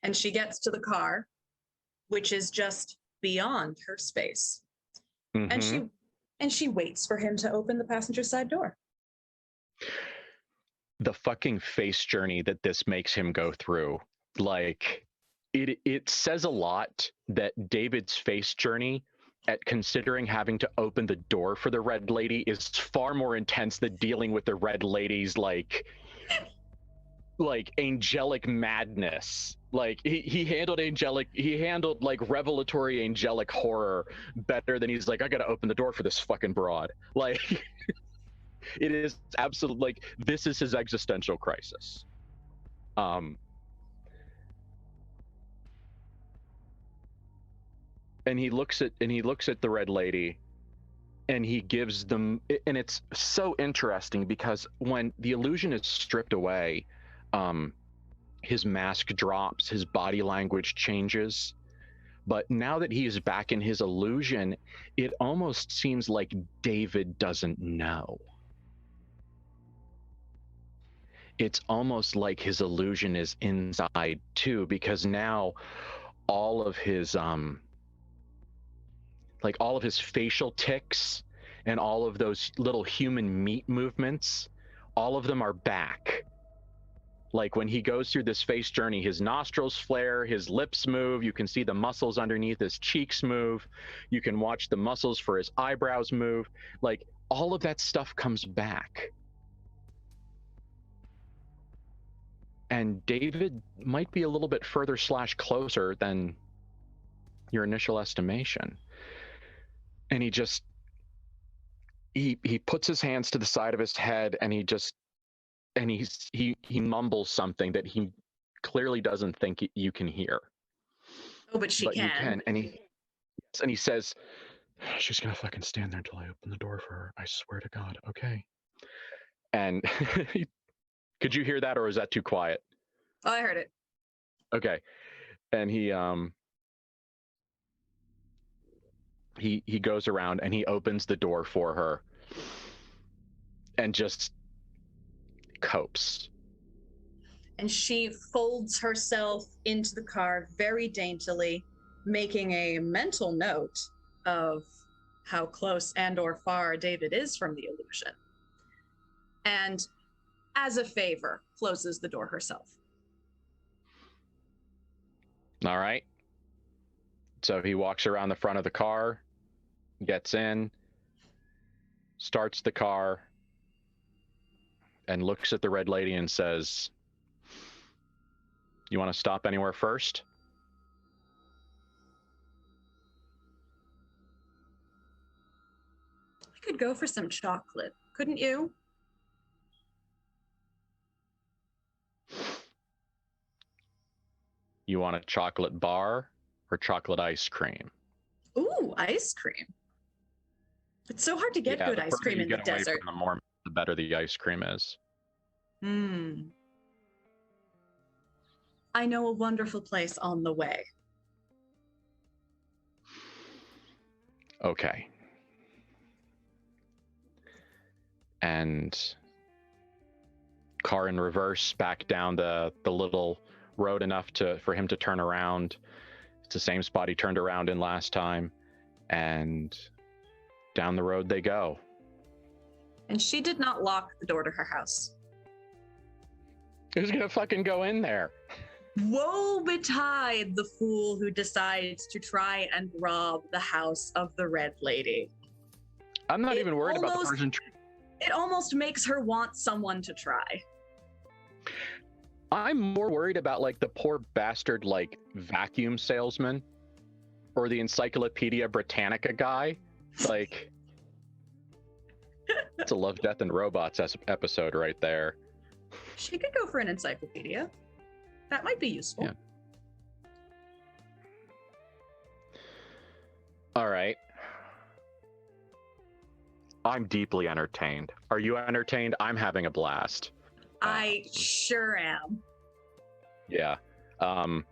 And she gets to the car, which is just beyond her space. And she waits for him to open the passenger side door. The fucking face journey that this makes him go through, like, it says a lot that David's face journey at considering having to open the door for the red lady is far more intense than dealing with the red lady's like angelic madness. Like he handled like revelatory angelic horror better than he's like, I gotta open the door for this fucking broad. Like it is absolutely like this is his existential crisis. And he looks at the red lady and he gives them, and it's so interesting because when the illusion is stripped away, his mask drops, his body language changes. But now that he is back in his illusion, it almost seems like David doesn't know. It's almost like his illusion is inside too, because now all of his facial tics and all of those little human meat movements, all of them are back. Like when he goes through this face journey, his nostrils flare, his lips move, you can see the muscles underneath his cheeks move, you can watch the muscles for his eyebrows move, like all of that stuff comes back. And David might be a little bit further / closer than your initial estimation. And he just, he puts his hands to the side of his head and he mumbles something that he clearly doesn't think you can hear. Oh, but she can. You can. And he says, she's gonna fucking stand there until I open the door for her. I swear to God. Okay. And could you hear that, or is that too quiet? Oh, I heard it. Okay. And he goes around and he opens the door for her and just copes. And she folds herself into the car very daintily, making a mental note of how close and or far David is from the illusion. And as a favor, closes the door herself. All right. So he walks around the front of the car, gets in, starts the car, and looks at the red lady and says, you want to stop anywhere first? I could go for some chocolate, couldn't you? You want a chocolate bar or chocolate ice cream? Ooh, ice cream. It's so hard to get good ice cream in the desert. The better the ice cream is. I I know a wonderful place on the way. Okay. And car in reverse, back down the little road enough for him to turn around. It's the same spot he turned around in last time. And down the road they go. And she did not lock the door to her house. Who's gonna fucking go in there? Woe betide the fool who decides to try and rob the house of the Red Lady. I'm not even worried about the person. It almost makes her want someone to try. I'm more worried about like the poor bastard like vacuum salesman or the Encyclopedia Britannica guy. Like, it's a Love, Death, and Robots episode right there. She could go for an encyclopedia. That might be useful. Yeah. All right. I'm deeply entertained. Are you entertained? I'm having a blast. I sure am. Yeah. All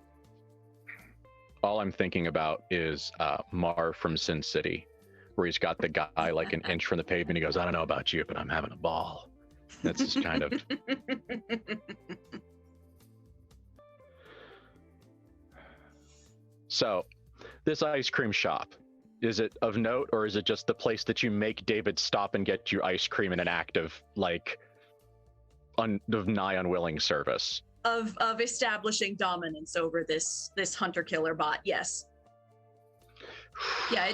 I'm thinking about is Marv from Sin City, where he's got the guy like an inch from the pavement. He goes, I don't know about you, but I'm having a ball. That's just kind of... So, this ice cream shop, is it of note, or is it just the place that you make David stop and get you ice cream in an act of, like, of nigh unwilling service? Of establishing dominance over this hunter-killer bot, yes. Yeah,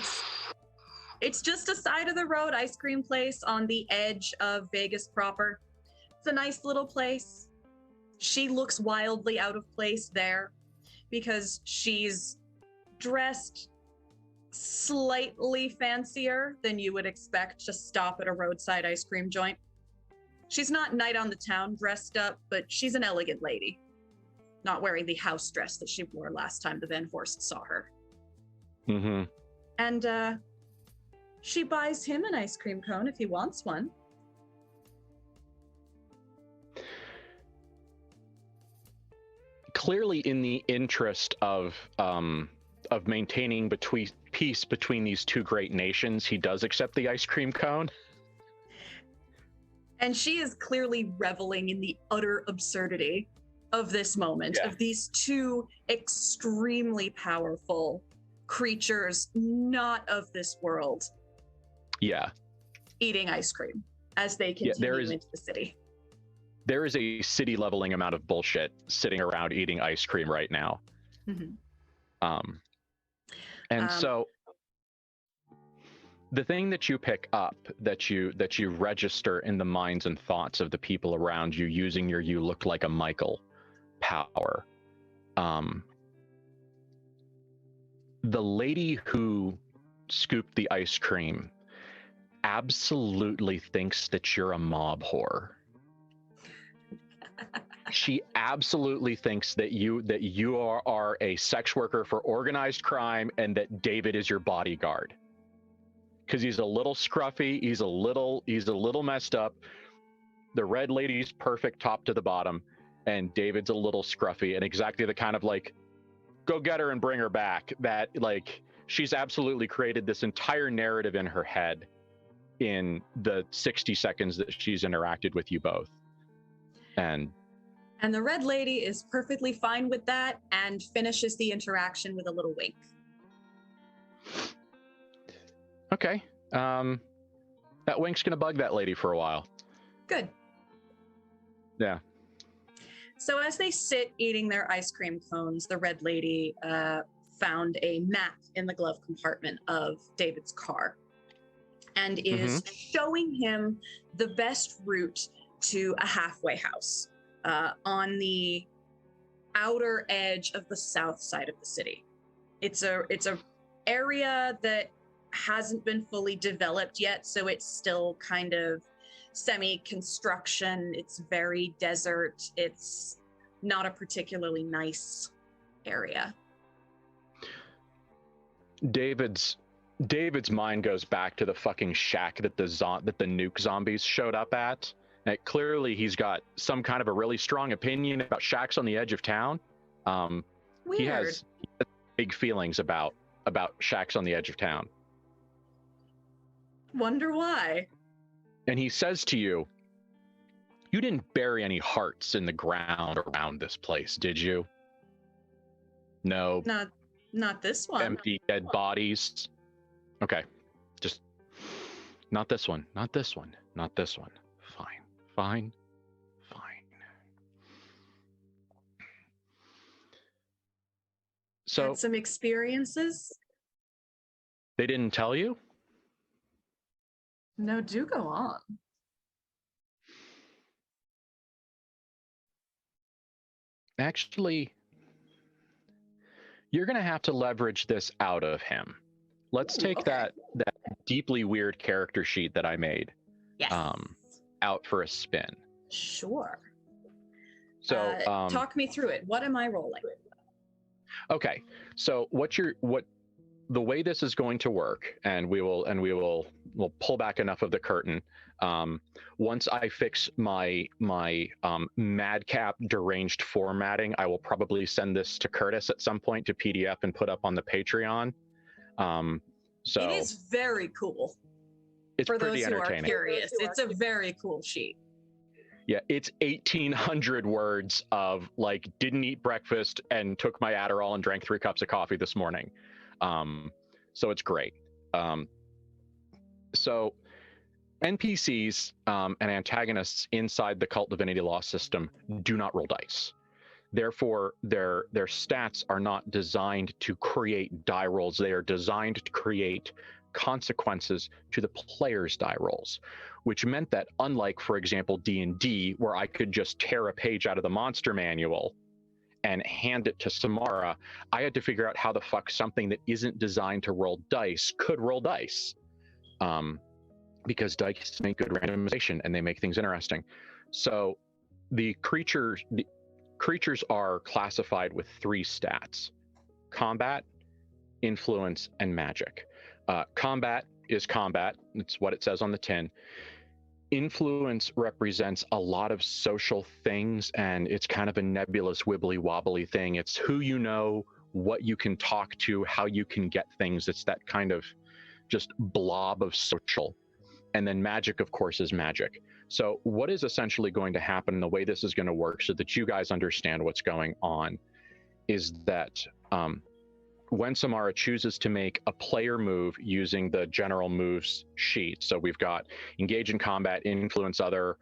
it's just a side of the road ice cream place on the edge of Vegas proper. It's a nice little place. She looks wildly out of place there because she's dressed slightly fancier than you would expect to stop at a roadside ice cream joint. She's not Night on the Town dressed up, but she's an elegant lady. Not wearing the house dress that she wore last time the Van Horst saw her. Mm-hmm. And she buys him an ice cream cone if he wants one. Clearly, in the interest of maintaining peace between these two great nations, he does accept the ice cream cone. And she is clearly reveling in the utter absurdity of this moment, of these two extremely powerful creatures, not of this world, eating ice cream as they continue into the city. There is a city leveling amount of bullshit sitting around eating ice cream right now. Mm-hmm. So the thing that you pick up, that you register in the minds and thoughts of the people around you using your "you look like a Michael" power. The lady who scooped the ice cream absolutely thinks that you're a mob whore. She absolutely thinks that you are a sex worker for organized crime and that David is your bodyguard. Because he's a little scruffy, he's a little messed up. The Red Lady's perfect top to the bottom, and David's a little scruffy, and exactly the kind of like, go get her and bring her back. That like, she's absolutely created this entire narrative in her head in the 60 seconds that she's interacted with you both. And the Red Lady is perfectly fine with that and finishes the interaction with a little wink. Okay. That wink's gonna bug that lady for a while. Good. Yeah. So as they sit eating their ice cream cones, the Red Lady found a map in the glove compartment of David's car and is showing him the best route to a halfway house on the outer edge of the south side of the city. It's a area that hasn't been fully developed yet, so it's still kind of semi-construction. It's very desert. It's not a particularly nice area. David's mind goes back to the fucking shack that the nuke zombies showed up at. And clearly he's got some kind of a really strong opinion about shacks on the edge of town. Weird. He has big feelings about shacks on the edge of town. Wonder why. And he says to you, "You didn't bury any hearts in the ground around this place, did you? No. Not this one. Empty dead bodies. Okay. Just not this one. Not this one. Not this one. Fine. Fine. Fine." So Had some experiences? they didn't tell you? No, do go on. Actually, you're going to have to leverage this out of him. Let's take okay. that deeply weird character sheet that I made Yes. out for a spin. Sure. So talk me through it. What am I rolling? Okay. So the way this is going to work, and we'll pull back enough of the curtain. Once I fix my madcap deranged formatting, I will probably send this to Curtis at some point to PDF and put up on the Patreon. So it is very cool. It's for pretty those who are entertaining. curious. It's a very cool sheet. Yeah, it's 1,800 words of like, didn't eat breakfast and took my Adderall and drank 3 cups of coffee this morning. So it's great. So NPCs and antagonists inside the KULT Divinity Lost system do not roll dice. Therefore, their stats are not designed to create die rolls. They are designed to create consequences to the player's die rolls, which meant that unlike, for example, D&D, where I could just tear a page out of the monster manual and hand it to Samara, I had to figure out how the fuck something that isn't designed to roll dice could roll dice. Because dice make good randomization and they make things interesting. So the creatures are classified with 3 stats: combat, influence, and magic. Combat is combat. It's what it says on the tin. Influence represents a lot of social things, and it's kind of a nebulous, wibbly wobbly thing. It's who you know, what you can talk to, how you can get things. It's that kind of just blob of social. And then magic, of course, is magic. So what is essentially going to happen, and the way this is going to work so that you guys understand what's going on, is that when Samara chooses to make a player move using the general moves sheet, so we've got engage in combat, influence other,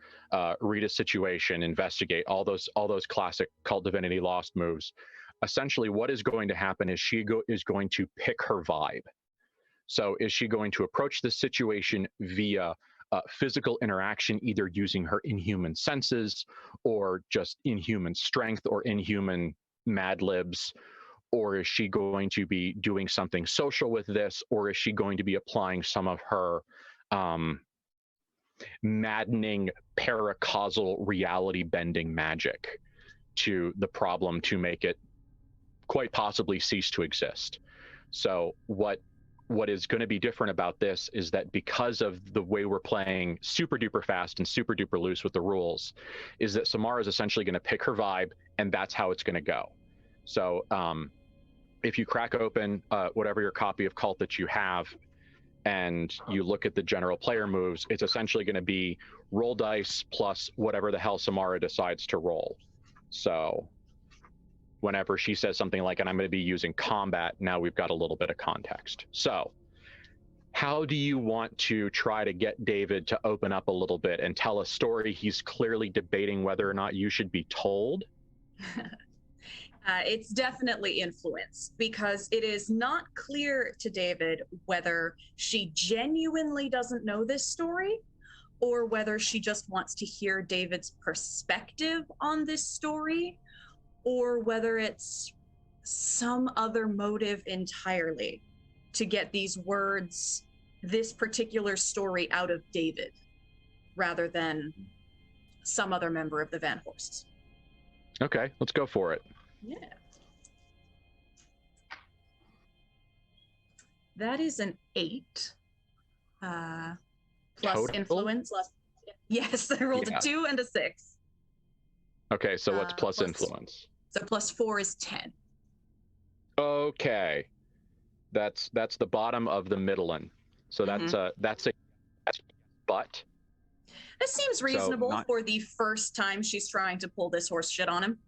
read a situation, investigate, all those classic KULT Divinity Lost moves. Essentially, what is going to happen is she is going to pick her vibe. So is she going to approach the situation via physical interaction, either using her inhuman senses or just inhuman strength or inhuman mad libs? Or is she going to be doing something social with this? Or is she going to be applying some of her maddening paracausal reality bending magic to the problem to make it quite possibly cease to exist? So what is going to be different about this is that because of the way we're playing super duper fast and super duper loose with the rules, is that Samara is essentially going to pick her vibe, and that's how it's going to go. So if you crack open whatever your copy of KULT that you have, and you look at the general player moves, it's essentially going to be roll dice plus whatever the hell Samara decides to roll. So whenever she says something like, and I'm going to be using combat, now we've got a little bit of context. So how do you want to try to get David to open up a little bit and tell a story he's clearly debating whether or not you should be told? It's definitely influence, because it is not clear to David whether she genuinely doesn't know this story or whether she just wants to hear David's perspective on this story, or whether it's some other motive entirely to get these words, this particular story, out of David rather than some other member of the Van Horsts. Okay, let's go for it. Yeah. That is an 8. Plus Total? influence. Yes, I rolled a 2 and a 6. Okay, so what's plus influence? So +4 is 10. Okay. That's the bottom of the middling. So that's a but. That seems reasonable for the first time she's trying to pull this horse shit on him.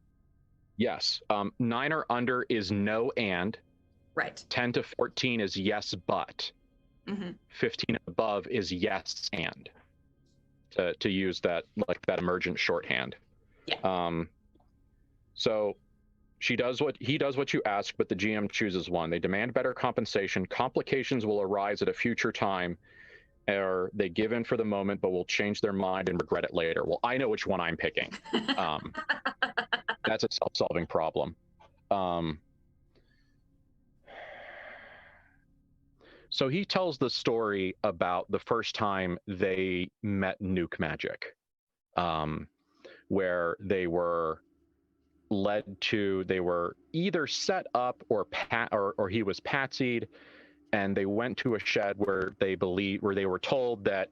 Yes. 9 or under is no and. Right. 10 to 14 is yes, but. 15 and above is yes and. To use that that emergent shorthand. Yeah. So he does what you ask, but the GM chooses one. They demand better compensation. Complications will arise at a future time, or they give in for the moment, but will change their mind and regret it later. Well, I know which one I'm picking. That's a self-solving problem. So he tells the story about the first time they met Nuke Magic, where they were they were either set up or he was patsied, and they went to a shed where they were told that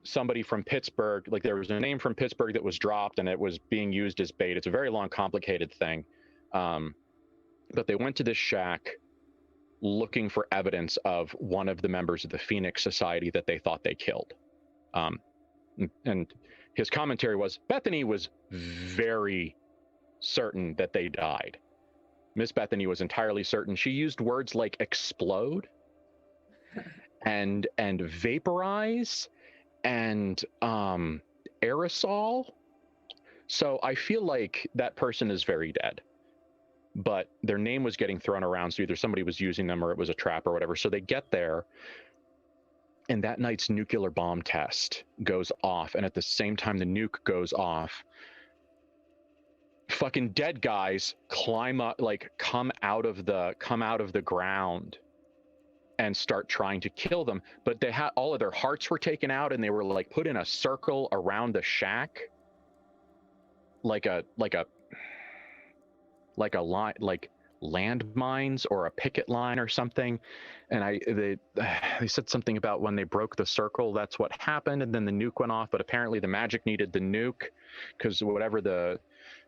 somebody from Pittsburgh, like there was a name from Pittsburgh that was dropped and it was being used as bait. It's a very long, complicated thing. But they went to this shack looking for evidence of one of the members of the Phoenix Society that they thought they killed. And his commentary was, Bethany was very certain that they died. Miss Bethany was entirely certain. She used words like explode and vaporize and aerosol. So I feel like that person is very dead, but their name was getting thrown around. So either somebody was using them or it was a trap or whatever. So they get there, and that night's nuclear bomb test goes off. And at the same time the nuke goes off, fucking dead guys climb up, come out of the ground and start trying to kill them. But they had all of their hearts were taken out, and they were put in a circle around the shack, like a line, like landmines or a picket line or something. And they said something about when they broke the circle, that's what happened, and then the nuke went off. But apparently the magic needed the nuke, because whatever the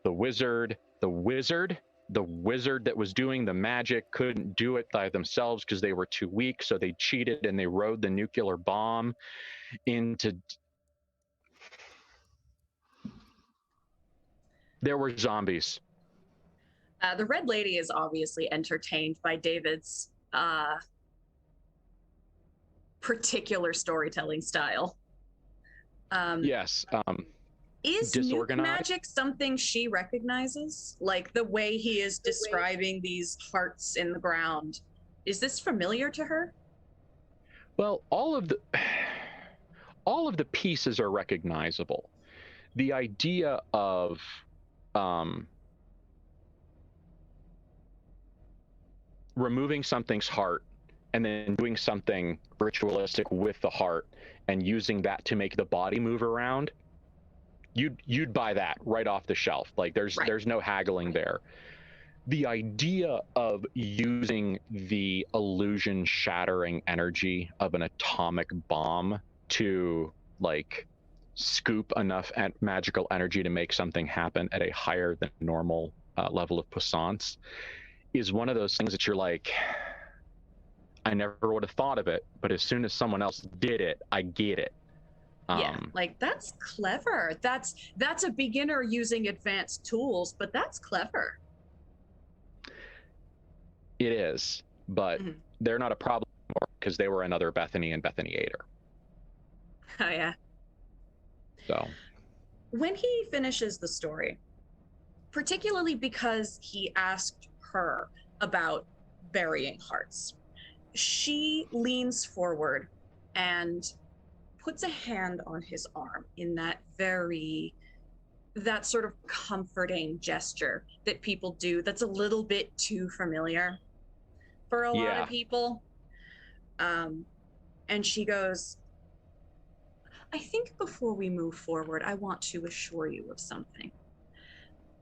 wizard that was doing the magic couldn't do it by themselves because they were too weak. So they cheated and they rode the nuclear bomb into. There were zombies. The Red Lady is obviously entertained by David's particular storytelling style. Yes. Is nuke magic something she recognizes? Like the way he is describing these hearts in the ground. Is this familiar to her? Well, all of the pieces are recognizable. The idea of removing something's heart and then doing something ritualistic with the heart and using that to make the body move around, you'd buy that right off the shelf. There's no haggling there. The idea of using the illusion shattering energy of an atomic bomb to scoop enough magical energy to make something happen at a higher than normal level of puissance is one of those things that you're like, I never would have thought of it, but as soon as someone else did it, I get it. Yeah, that's clever. That's a beginner using advanced tools, but that's clever. It is, but they're not a problem anymore because they were another Bethany and Bethany ate her. Oh yeah. So when he finishes the story, particularly because he asked her about burying hearts, she leans forward and puts a hand on his arm in that sort of comforting gesture that people do that's a little bit too familiar for a lot of people. And she goes, I think before we move forward, I want to assure you of something.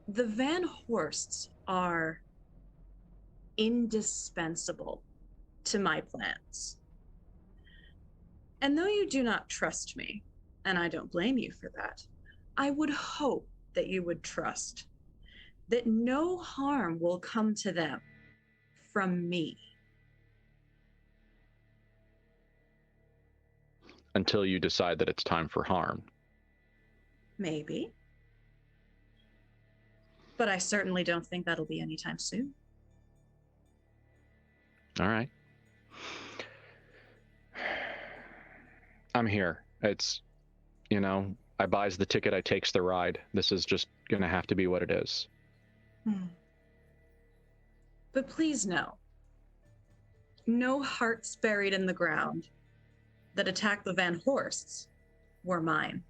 The Van Horsts are indispensable to my plans. And though you do not trust me, and I don't blame you for that, I would hope that you would trust that no harm will come to them from me. Until you decide that it's time for harm. Maybe. But I certainly don't think that'll be anytime soon. All right. I'm here. It's, I buys the ticket, I takes the ride. This is just going to have to be what it is. But please know, no hearts buried in the ground that attacked the Van Horsts were mine.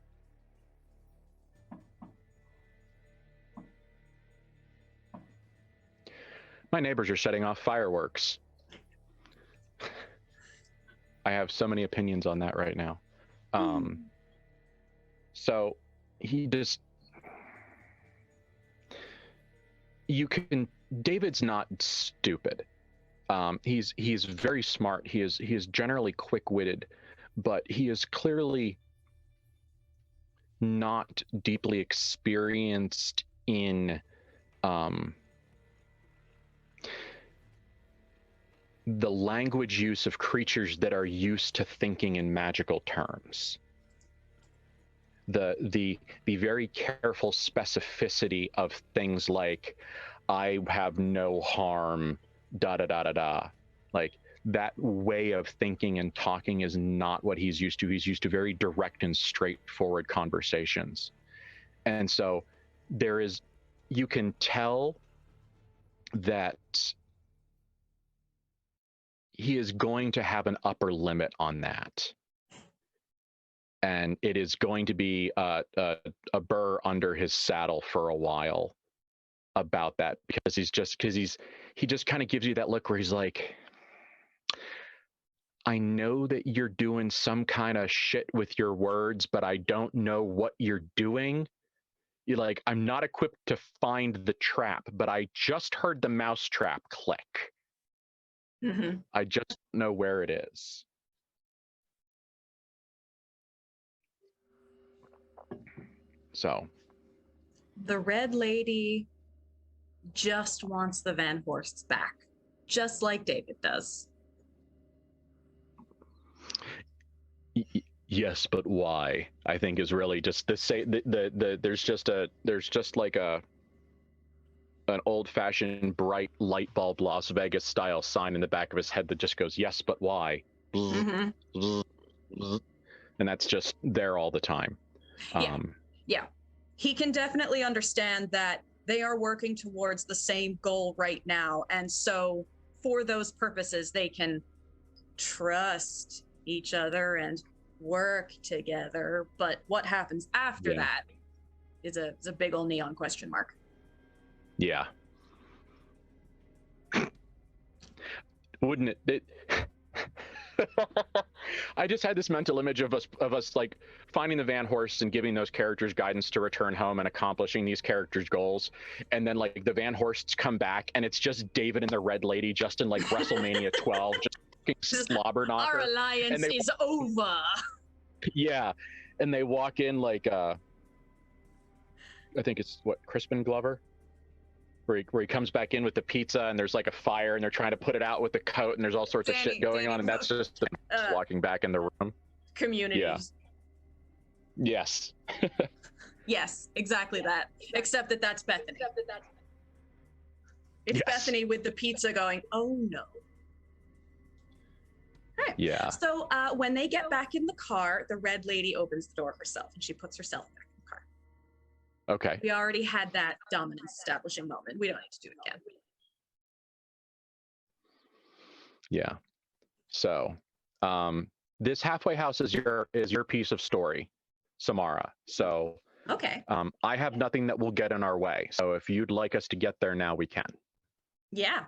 My neighbors are setting off fireworks. I have so many opinions on that right now. So he just, David's not stupid. He's very smart. He is generally quick-witted, but he is clearly not deeply experienced in the language use of creatures that are used to thinking in magical terms. The very careful specificity of things like, I have no harm, da da da da da. Like, that way of thinking and talking is not what he's used to. He's used to very direct and straightforward conversations. And so you can tell that he is going to have an upper limit on that. And it is going to be a burr under his saddle for a while about that, because he just kind of gives you that look where he's like, I know that you're doing some kind of shit with your words, but I don't know what you're doing. You're like, I'm not equipped to find the trap, but I just heard the mouse trap click. Mm-hmm. I just don't know where it is. So. The Red Lady just wants the Van Horsts back, just like David does. Yes, but why? I think is really just there's just like an old-fashioned bright light bulb Las Vegas style sign in the back of his head that just goes, yes, but why? Mm-hmm. And that's just there all the time. Yeah. He can definitely understand that they are working towards the same goal right now. And so for those purposes, they can trust each other and work together. But what happens after that is a big old neon question mark. Yeah. Wouldn't it? I just had this mental image of us like finding the Van Horsts and giving those characters guidance to return home and accomplishing these characters' goals, and then like the Van Horsts come back and it's just David and the Red Lady, just in like WrestleMania 12, just slobber knocker. Our alliance is over. Yeah, and they walk in like I think it's Crispin Glover. Where he comes back in with the pizza and there's like a fire and they're trying to put it out with the coat and there's all sorts of shit going on, and that's just walking back in the room. Communities. Yeah. Yes. Yes, exactly that. Except that's Bethany. It's Bethany with the pizza going, oh no. Right. Yeah. So when they get back in the car, the Red Lady opens the door herself and she puts herself back in the car. Okay. We already had that dominance establishing moment. We don't need to do it again. Yeah. So, this halfway house is your piece of story, Samara. So, okay. I have nothing that will get in our way. So, if you'd like us to get there now, we can. Yeah.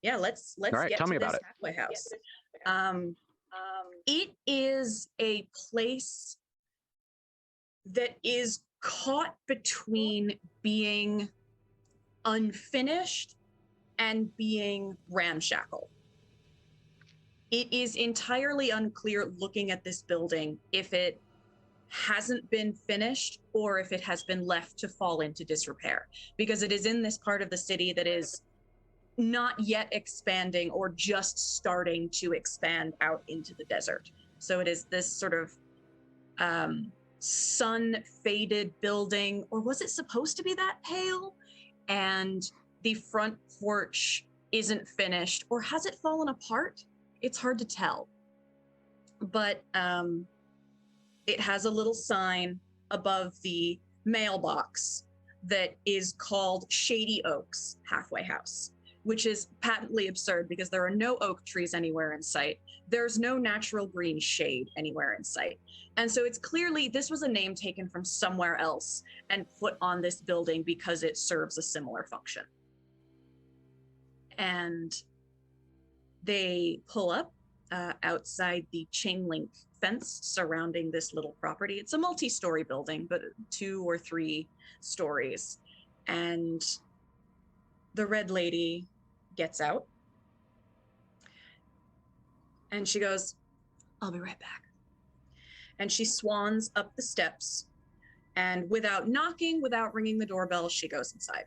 Let's all right, get tell to me this about halfway house. It is a place that is caught between being unfinished and being ramshackle. It is entirely unclear looking at this building if it hasn't been finished or if it has been left to fall into disrepair, because it is in this part of the city that is not yet expanding or just starting to expand out into the desert. So it is this sort of sun-faded building, or was it supposed to be that pale? And the front porch isn't finished, or has it fallen apart? It's hard to tell. But it has a little sign above the mailbox that is called Shady Oaks Halfway House, which is patently absurd because there are no oak trees anywhere in sight. There's no natural green shade anywhere in sight. And so it's clearly, this was a name taken from somewhere else and put on this building because it serves a similar function. And they pull up outside the chain link fence surrounding this little property. It's a multi-story building, but 2 or 3 stories. And the red lady gets out and she goes, "I'll be right back." And she swans up the steps, and without knocking, without ringing the doorbell, she goes inside.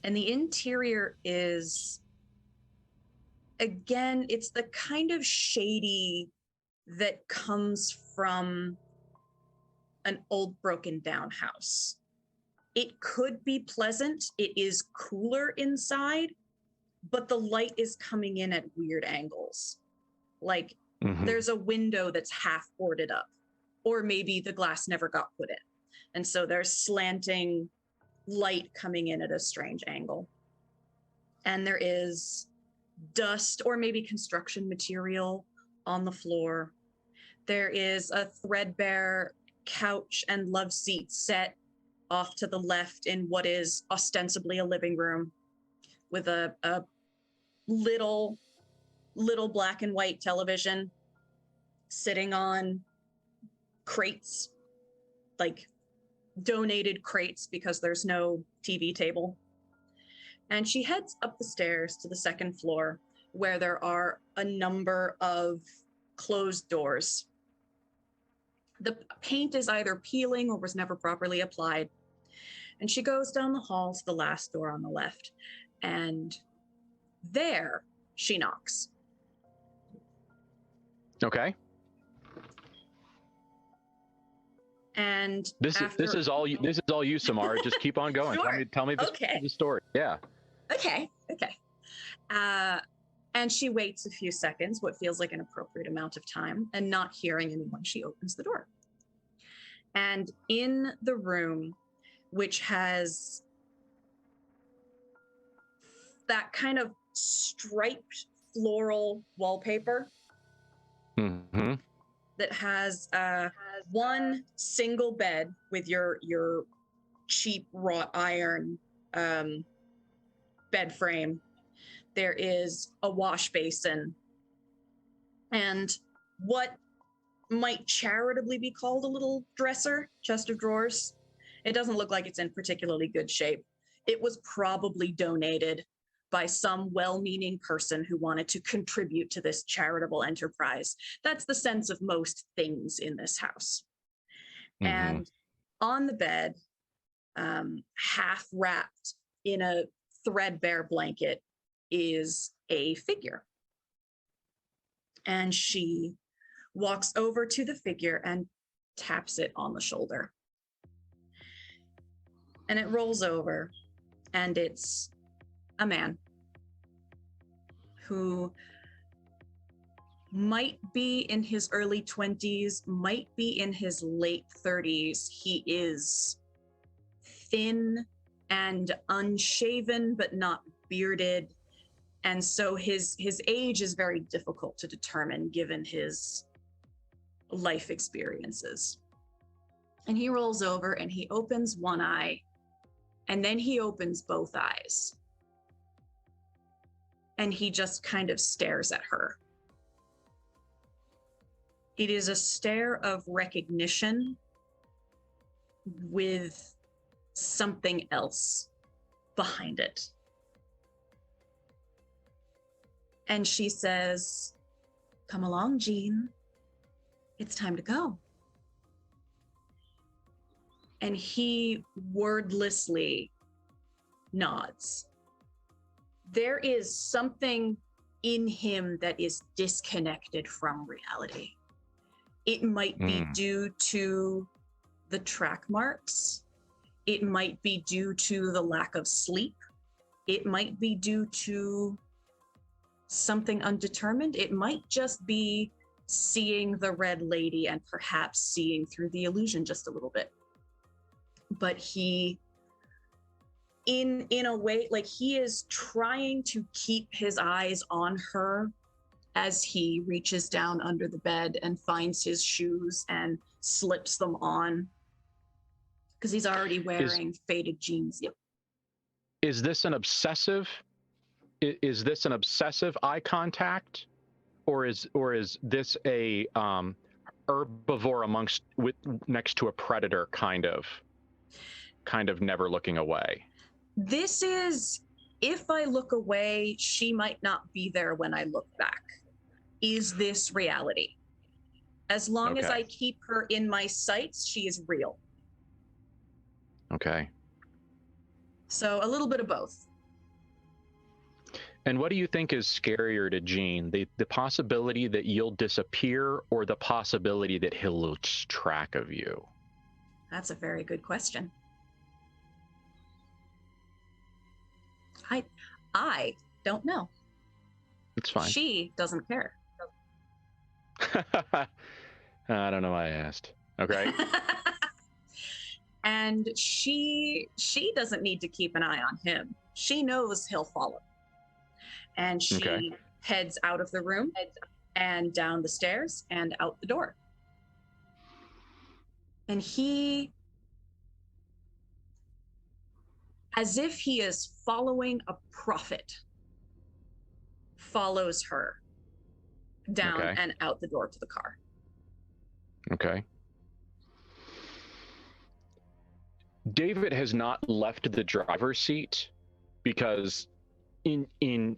And the interior is, again, it's the kind of shady that comes from an old broken down house. It could be pleasant. It is cooler inside, but the light is coming in at weird angles. Like there's a window that's half boarded up, or maybe the glass never got put in. And so there's slanting light coming in at a strange angle. And there is dust or maybe construction material on the floor. There is a threadbare couch and love seat set off to the left in what is ostensibly a living room with a little black and white television sitting on crates, like donated crates because there's no TV table. And she heads up the stairs to the second floor where there are a number of closed doors. The paint is either peeling or was never properly applied. And she goes down the hall to the last door on the left. And there she knocks. Okay. And this is all you, Samara. Just keep on going. Sure. Tell me the story. Yeah. Okay. And she waits a few seconds, what feels like an appropriate amount of time, and not hearing anyone, she opens the door. And in the room, which has that kind of striped floral wallpaper that has one single bed with your cheap wrought iron bed frame. There is a wash basin and what might charitably be called a little dresser, chest of drawers. It doesn't look like it's in particularly good shape. It was probably donated by some well-meaning person who wanted to contribute to this charitable enterprise. That's the sense of most things in this house. And on the bed, half wrapped in a threadbare blanket, is a figure. And she walks over to the figure and taps it on the shoulder. And it rolls over, and it's a man who might be in his early 20s, might be in his late 30s. He is thin and unshaven, but not bearded. And so his age is very difficult to determine given his life experiences. And he rolls over and he opens one eye, and then he opens both eyes. And he just kind of stares at her. It is a stare of recognition with something else behind it. And she says, "Come along, Jean. It's time to go." And he wordlessly nods. There is something in him that is disconnected from reality. It might be due to the track marks. It might be due to the lack of sleep. It might be due to something undetermined. It might just be seeing the red lady and perhaps seeing through the illusion just a little bit. But he, in a way, like he is trying to keep his eyes on her as he reaches down under the bed and finds his shoes and slips them on, because he's already wearing faded jeans. Yep. Is this an obsessive? Is this an obsessive eye contact, or is this a herbivore next to a predator kind of never looking away? This is, if I look away, she might not be there when I look back. Is this reality? As long as I keep her in my sights, she is real. Okay. So a little bit of both. And what do you think is scarier to Gene? The possibility that you'll disappear, or the possibility that he'll lose track of you? That's a very good question. I don't know. It's fine. She doesn't care. I don't know why I asked. Okay. And she doesn't need to keep an eye on him. She knows he'll follow. And she heads out of the room and down the stairs and out the door. And he, as if he is following a prophet, follows her down and out the door to the car. Okay. David has not left the driver's seat because in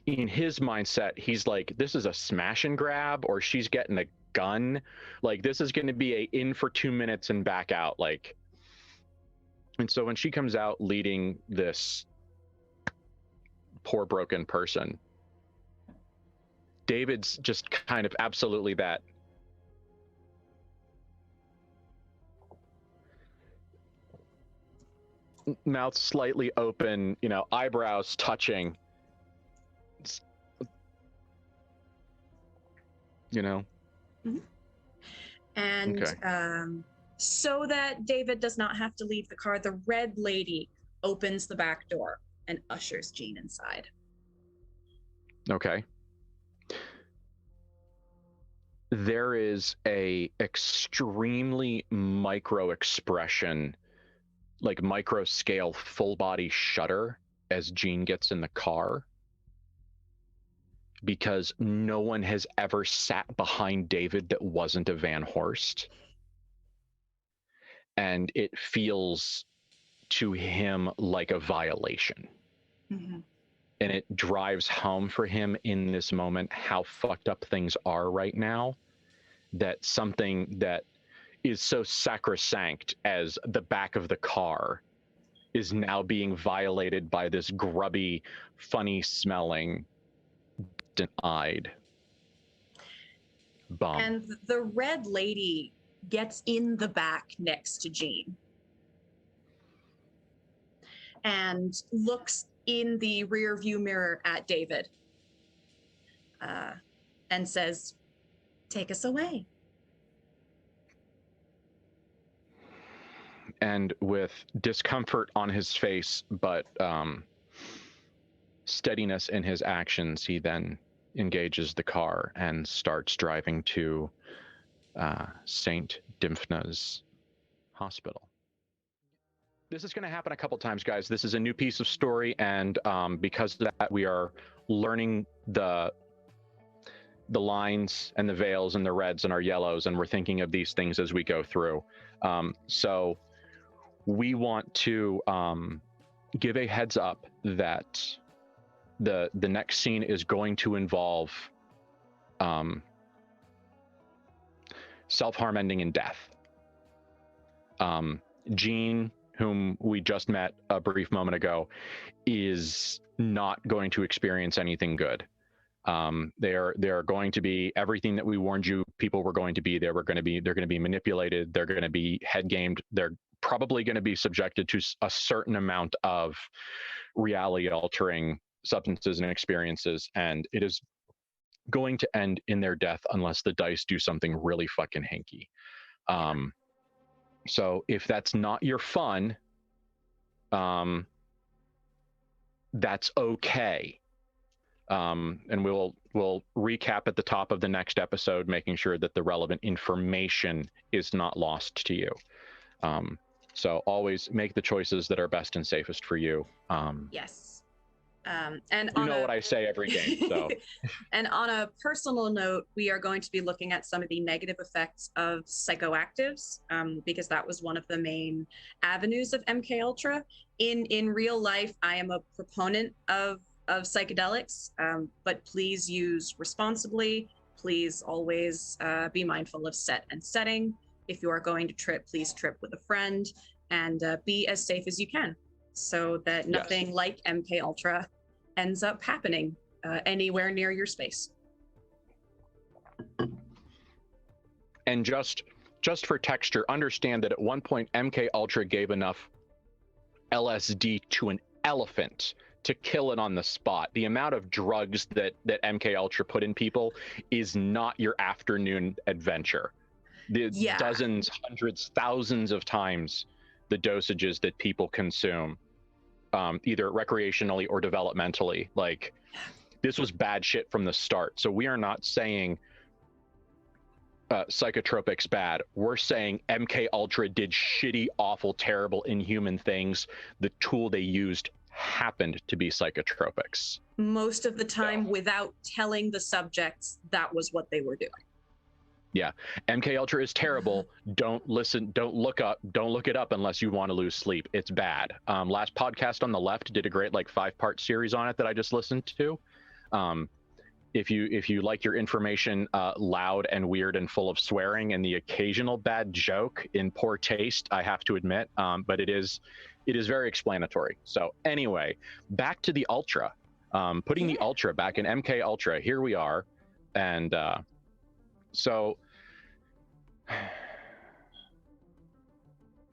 his mindset, he's like, this is a smash and grab, or she's getting a gun. Like, this is going to be a in for 2 minutes and back out. Like, and so when she comes out leading this poor broken person, David's just kind of absolutely that. Mouth slightly open, eyebrows touching, Mm-hmm. And so that David does not have to leave the car, the red lady opens the back door and ushers Gene inside. Okay. There is a extremely micro expression, like micro scale full body shudder as Gene gets in the car, because no one has ever sat behind David that wasn't a Van Horst. And it feels to him like a violation. Mm-hmm. And it drives home for him in this moment how fucked up things are right now, that something that is so sacrosanct as the back of the car is now being violated by this grubby, funny smelling, eyed bum. And the red lady gets in the back next to Gene and looks in the rear view mirror at David and says, "Take us away." And with discomfort on his face, but steadiness in his actions, he then engages the car and starts driving to St. Dymphna's hospital. This is going to happen a couple times, guys. This is a new piece of story, and because of that, we are learning the lines and the veils and the reds and our yellows, and we're thinking of these things as we go through. So we want to give a heads up that the next scene is going to involve self-harm ending in death. Jean, whom we just met a brief moment ago, is not going to experience anything good. They're going to be everything that we warned you people were going to be. They're going to be manipulated. They're going to be head gamed. They're probably going to be subjected to a certain amount of reality altering substances and experiences, and it is going to end in their death unless the dice do something really fucking hinky. So if that's not your fun, that's okay. And we'll recap at the top of the next episode, making sure that the relevant information is not lost to you. So always make the choices that are best and safest for you. Yes. And you know what I say every game. So. And on a personal note, we are going to be looking at some of the negative effects of psychoactives, because that was one of the main avenues of MK Ultra. In real life, I am a proponent of psychedelics, but please use responsibly. Please always be mindful of set and setting. If you are going to trip, please trip with a friend, and be as safe as you can, so that nothing like MK Ultra ends up happening anywhere near your space. And just for texture, understand that at one point MK Ultra gave enough LSD to an elephant to kill it on the spot. The amount of drugs that MK Ultra put in people is not your afternoon adventure. Dozens, hundreds, thousands of times the dosages that people consume, either recreationally or developmentally. Like, this was bad shit from the start. So we are not saying psychotropics bad. We're saying MK Ultra did shitty, awful, terrible, inhuman things. The tool they used happened to be psychotropics. Most of the time, without telling the subjects that was what they were doing. Yeah, MK Ultra is terrible. Don't listen. Don't look it up unless you want to lose sleep. It's bad. Last podcast on the left did a great 5-part series on it that I just listened to. If you like your information loud and weird and full of swearing and the occasional bad joke in poor taste, I have to admit, but it is very explanatory. So anyway, back to the Ultra. Putting the Ultra back in MK Ultra. Here we are, and. So,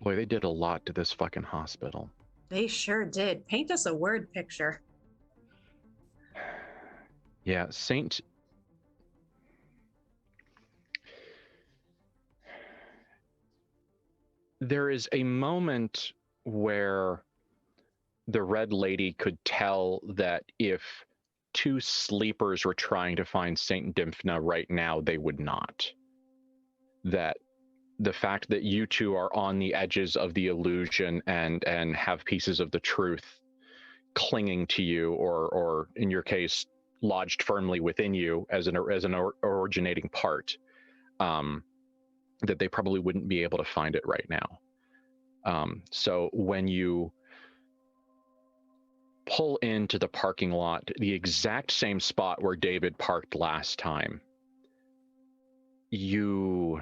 boy, they did a lot to this fucking hospital. They sure did. Paint us a word picture. Yeah, there is a moment where the Red Lady could tell that if two sleepers were trying to find Saint Dymphna right now, they would not. That the fact that you two are on the edges of the illusion and have pieces of the truth clinging to you, or in your case, lodged firmly within you as an originating part, that they probably wouldn't be able to find it right now. So when you pull into the parking lot, the exact same spot where David parked last time, you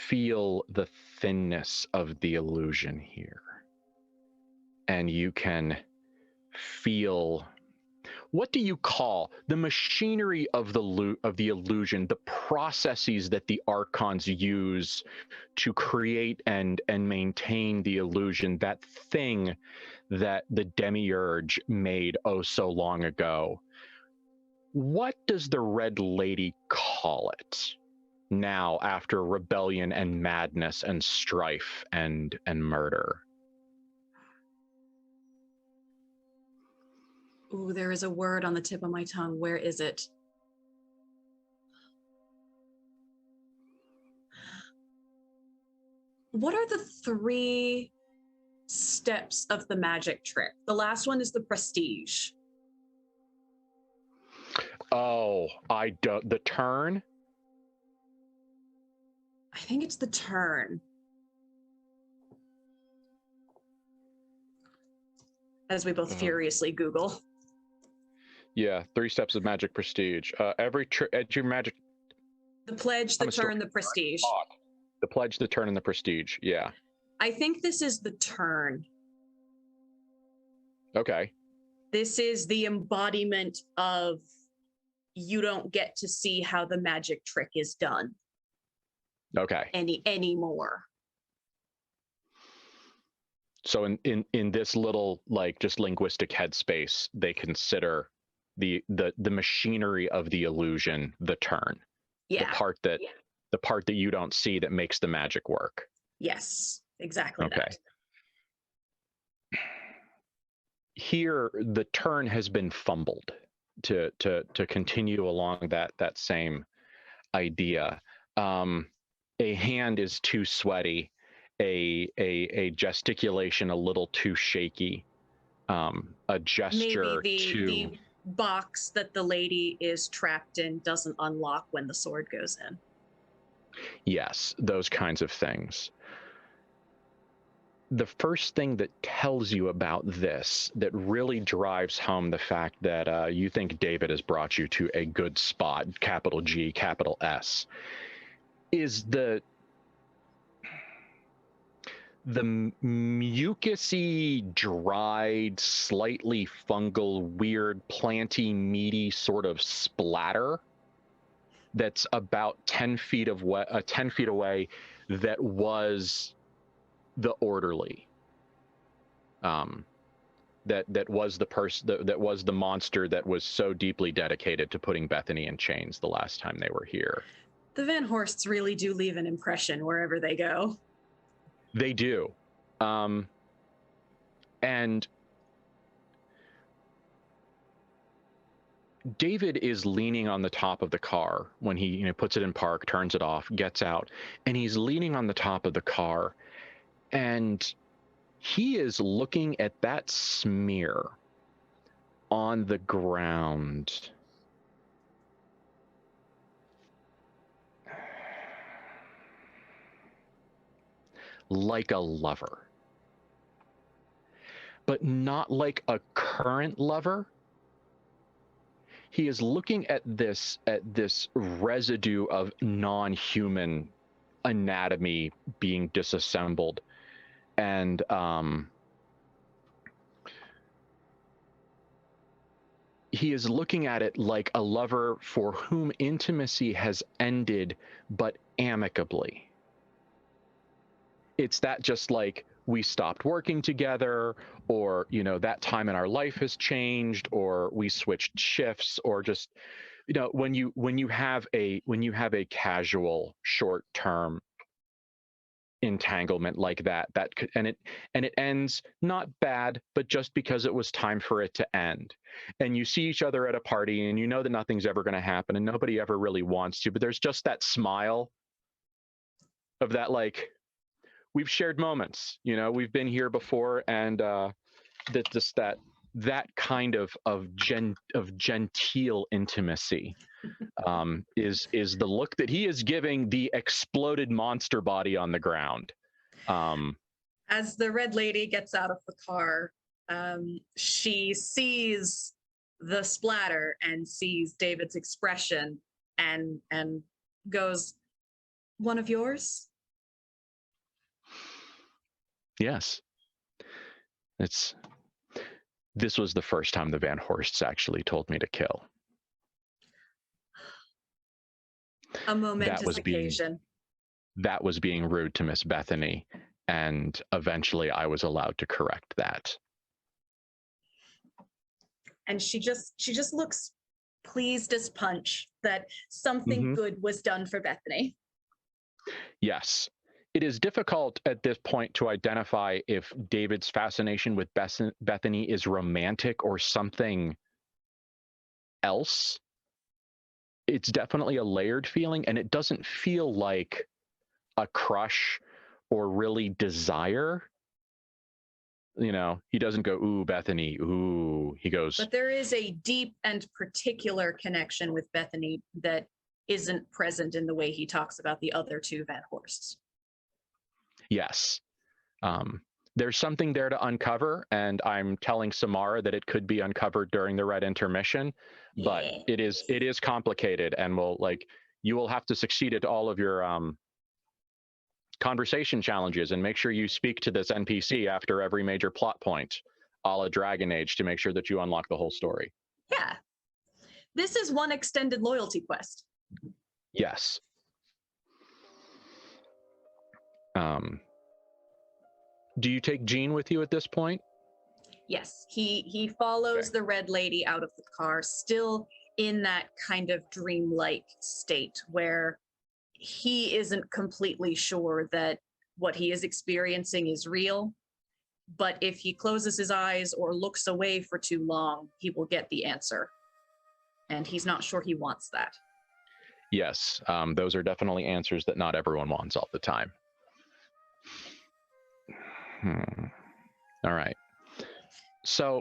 feel the thinness of the illusion here. And you can feel, what do you call the machinery of the illusion, the processes that the archons use to create and maintain the illusion, that thing that the demiurge made oh so long ago? What does the Red Lady call it now, after rebellion and madness and strife and murder? Ooh, there is a word on the tip of my tongue. Where is it? What are the 3 steps of the magic trick? The last one is the prestige. Oh, I don't. The turn? I think it's the turn. As we both furiously Google. Yeah, 3 steps of magic prestige. Every magic. The pledge, the turn, the prestige. The pledge, the turn, and the prestige. Yeah. I think this is the turn. Okay. This is the embodiment of you don't get to see how the magic trick is done. Okay. Anymore. So in this little like just linguistic headspace, they consider the machinery of the illusion the turn. Yeah. The part that you don't see that makes the magic work. Yes, exactly. Okay. That. Here, the turn has been fumbled to continue along that same idea. A hand is too sweaty, a gesticulation a little too shaky, a gesture Maybe the box that the lady is trapped in doesn't unlock when the sword goes in. Yes, those kinds of things. The first thing that tells you about this, that really drives home the fact that you think David has brought you to a good spot, capital G, capital S, is the mucusy, dried, slightly fungal, weird, planty, meaty sort of splatter that's about 10 feet away that was the orderly. That was the person that was the monster that was so deeply dedicated to putting Bethany in chains the last time they were here. The Van Horsts really do leave an impression wherever they go. They do. And David is leaning on the top of the car when he puts it in park, turns it off, gets out, and he's leaning on the top of the car, and he is looking at that smear on the ground. Like a lover. But not like a current lover. He is looking at this residue of non-human anatomy being disassembled, and he is looking at it like a lover for whom intimacy has ended, but amicably. It's that just like we stopped working together, or that time in our life has changed, or we switched shifts, or just when you have a casual short-term entanglement like that and it ends not bad, but just because it was time for it to end, and you see each other at a party and that nothing's ever going to happen and nobody ever really wants to, but there's just that smile of that, like, we've shared moments, we've been here before, and that kind of genteel intimacy is the look that he is giving the exploded monster body on the ground. As the red lady gets out of the car, she sees the splatter and sees David's expression and goes, "One of yours?" Yes. This was the first time the Van Horsts actually told me to kill. A momentous occasion. That was being rude to Miss Bethany, and eventually I was allowed to correct that. And she just looks pleased as punch that something good was done for Bethany. Yes. It is difficult at this point to identify if David's fascination with Bethany is romantic or something else. It's definitely a layered feeling, and it doesn't feel like a crush or really desire. He doesn't go, "Ooh, Bethany, ooh." He goes. But there is a deep and particular connection with Bethany that isn't present in the way he talks about the other two Van Horsts. Yes. There's something there to uncover, and I'm telling Samara that it could be uncovered during the Red Intermission, but it is complicated, and you will have to succeed at all of your conversation challenges, and make sure you speak to this NPC after every major plot point, a la Dragon Age, to make sure that you unlock the whole story. Yeah. This is one extended loyalty quest. Yes. Do you take Jean with you at this point? Yes, he follows the red lady out of the car, still in that kind of dreamlike state where he isn't completely sure that what he is experiencing is real. But if he closes his eyes or looks away for too long, he will get the answer. And he's not sure he wants that. Yes, those are definitely answers that not everyone wants all the time. All right. So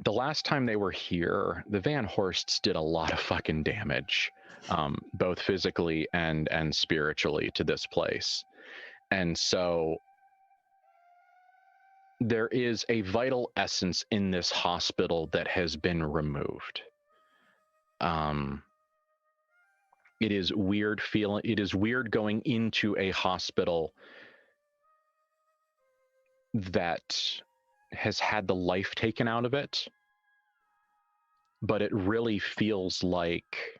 the last time they were here, the Van Horsts did a lot of fucking damage, both physically and spiritually to this place. And so there is a vital essence in this hospital that has been removed. It is weird going into a hospital that has had the life taken out of it, but it really feels like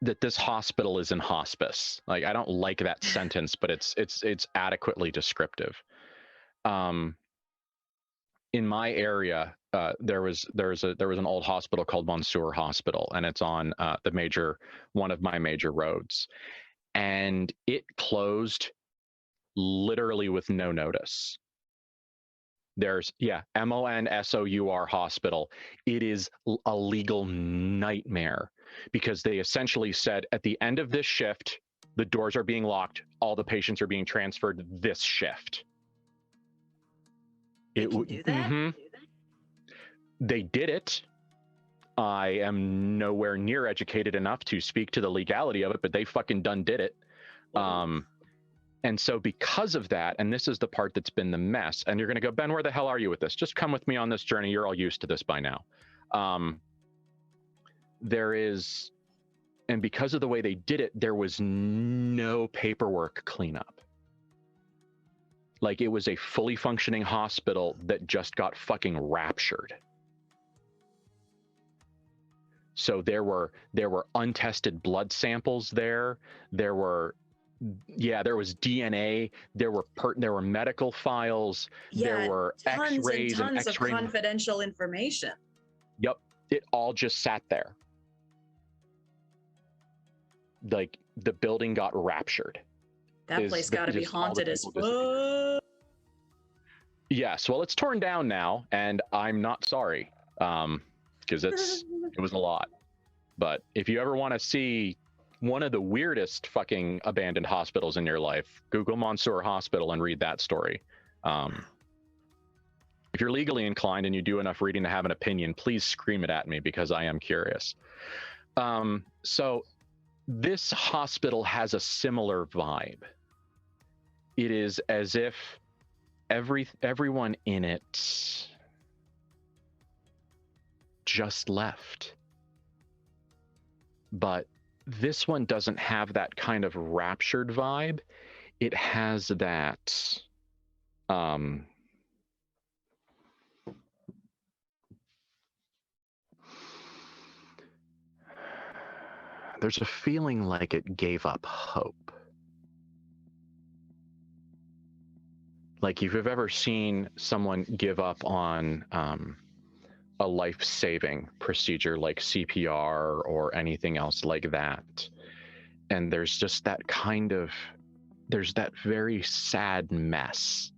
that this hospital is in hospice. Like, I don't like that sentence, but it's adequately descriptive. In my area, there was an old hospital called Mansour Hospital, and it's on one of my major roads, and it closed literally with no notice. There's Monsour Hospital. It is a legal nightmare because they essentially said at the end of this shift, the doors are being locked, all the patients are being transferred this shift. They can do that? Mm-hmm. They did it. I am nowhere near educated enough to speak to the legality of it, but they fucking done did it. And so because of that, and this is the part that's been the mess, and you're going to go, Ben, where the hell are you with this? Just come with me on this journey. You're all used to this by now. And because of the way they did it, there was no paperwork cleanup. Like, it was a fully functioning hospital that just got fucking raptured. So there were untested blood samples there. There was DNA. There were medical files. There were X-rays and tons of confidential information. Yep, it all just sat there. Like, the building got raptured. That place got to be haunted as fuck. Yes, well, it's torn down now, and I'm not sorry, because it was a lot. But if you ever want to see one of the weirdest fucking abandoned hospitals in your life, Google Mansour Hospital and read that story. If you're legally inclined and you do enough reading to have an opinion, please scream it at me because I am curious. So this hospital has a similar vibe. It is as if everyone in it just left. But this one doesn't have that kind of raptured vibe. It has that there's a feeling like it gave up hope. Like, if you've ever seen someone give up on a life-saving procedure like CPR or anything else like that, and there's just that there's that very sad mess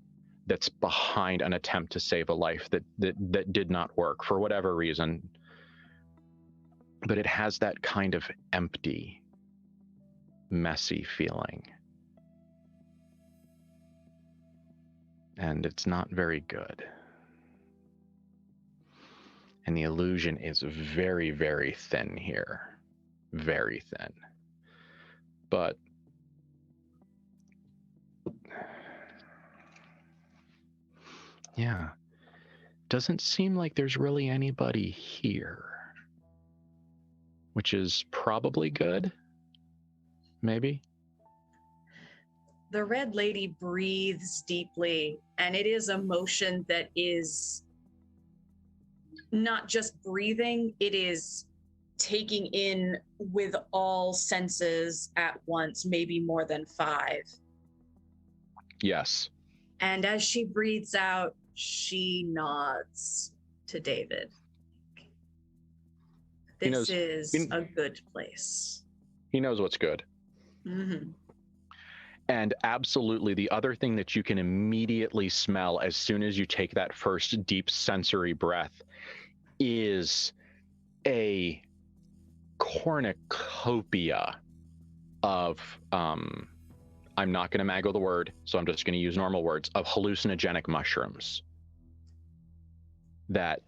that's behind an attempt to save a life that did not work for whatever reason, but it has that kind of empty, messy feeling. And it's not very good. And the illusion is very, very thin here. Very thin. But yeah, doesn't seem like there's really anybody here, which is probably good. maybe? The Red Lady breathes deeply, and it is a motion that is not just breathing, it is taking in with all senses at once, maybe more than 5. Yes. And as she breathes out, she nods to David. This is a good place. He knows what's good. Mm-hmm. And absolutely, the other thing that you can immediately smell as soon as you take that first deep sensory breath is a cornucopia of, I'm not going to mangle the word, so I'm just going to use normal words, of hallucinogenic mushrooms that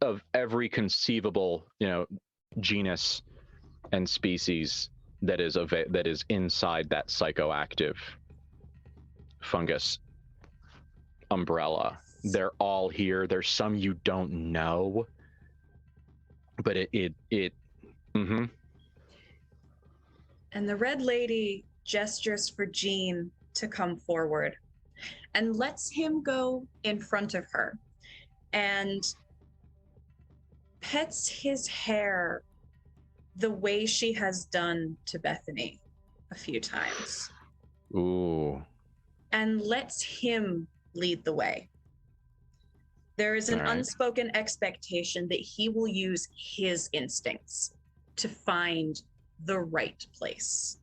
of every conceivable, genus and species that is inside that psychoactive fungus umbrella. They're all here. There's some you don't know, but it mm-hmm. And the Red Lady gestures for Jean to come forward and lets him go in front of her and pets his hair the way she has done to Bethany a few times. Ooh. And lets him lead the way. There is an unspoken expectation that he will use his instincts to find the right place.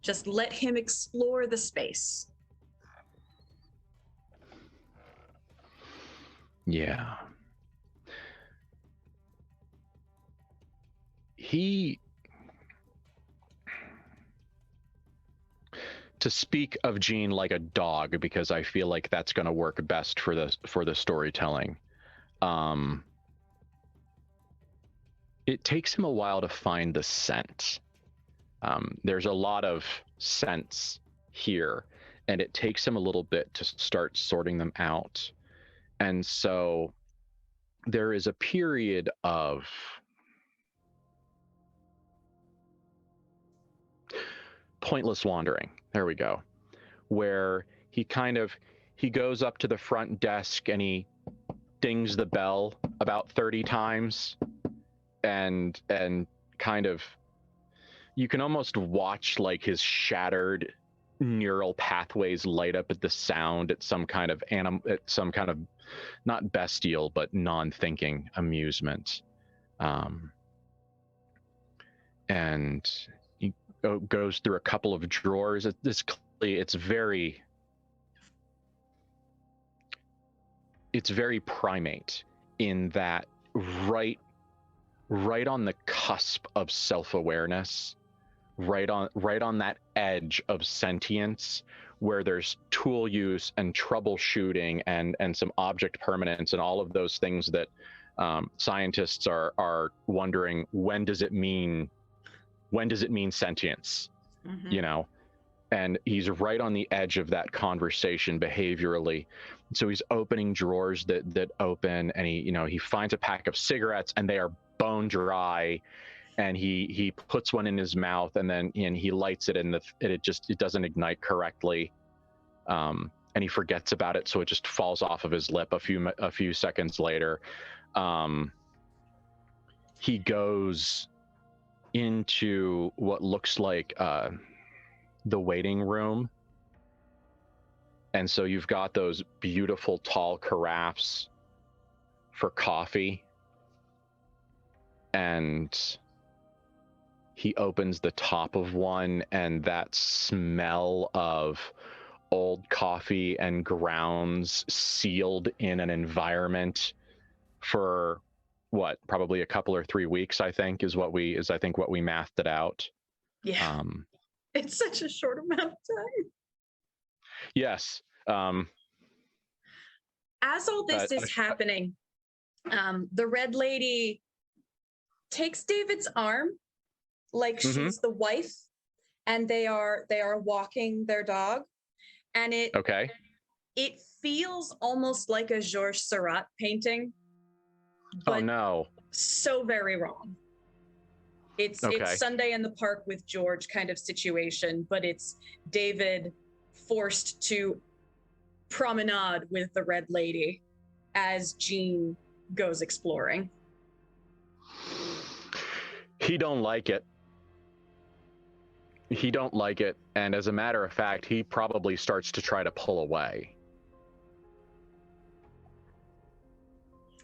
Just let him explore the space. Yeah. To speak of Jean like a dog, because I feel like that's going to work best for the storytelling. It takes him a while to find the scent. There's a lot of scents here, and it takes him a little bit to start sorting them out. And so there is a period of pointless wandering. There we go. Where he goes up to the front desk and he dings the bell about 30 times and kind of, you can almost watch like his shattered neural pathways light up at the sound at some kind of not bestial but non-thinking amusement. And he goes through a couple of drawers. It's very primate in that right on the cusp of self-awareness, right on that edge of sentience, where there's tool use and troubleshooting and some object permanence and all of those things that scientists are wondering, when does it mean sentience? Mm-hmm. And he's right on the edge of that conversation behaviorally. So he's opening drawers that open, and he finds a pack of cigarettes, and they are bone dry, and he puts one in his mouth, and then he lights it, and it doesn't ignite correctly, and he forgets about it, so it just falls off of his lip a few seconds later. He goes into what looks like the waiting room, and so you've got those beautiful tall carafes for coffee, and he opens the top of one, and that smell of old coffee and grounds sealed in an environment for probably a couple or 3 weeks, I think is what we mathed it out. Yeah. It's such a short amount of time. Yes. As all this is happening, the Red Lady takes David's arm like mm-hmm. she's the wife, and they are walking their dog, and it feels almost like a Georges Seurat painting. But oh no. So very wrong. It's Okay. it's Sunday in the park with George kind of situation, but it's David forced to promenade with the Red Lady as Jean goes exploring. He don't like it. He don't like it, and as a matter of fact, he probably starts to try to pull away.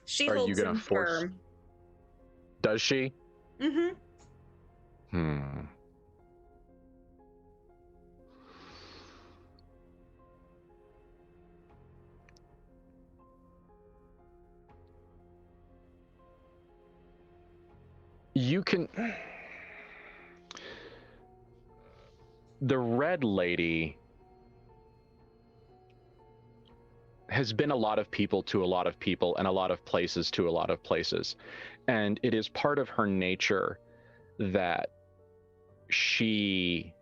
She Are you holds gonna him force? firm. Does she? Mm-hmm. You can. The Red Lady has been a lot of people to a lot of people and a lot of places to a lot of places. And it is part of her nature that she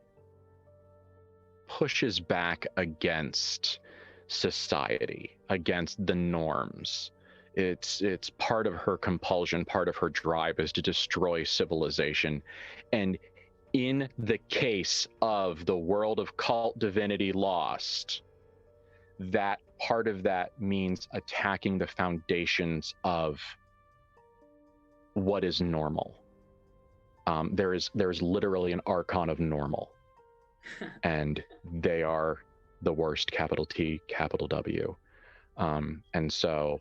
pushes back against society, against the norms. It's part of her compulsion, part of her drive is to destroy civilization. And in the case of the world of KULT Divinity Lost, that part of that means attacking the foundations of what is normal. There's literally an archon of normal, and they are the worst, capital T, capital W. And so,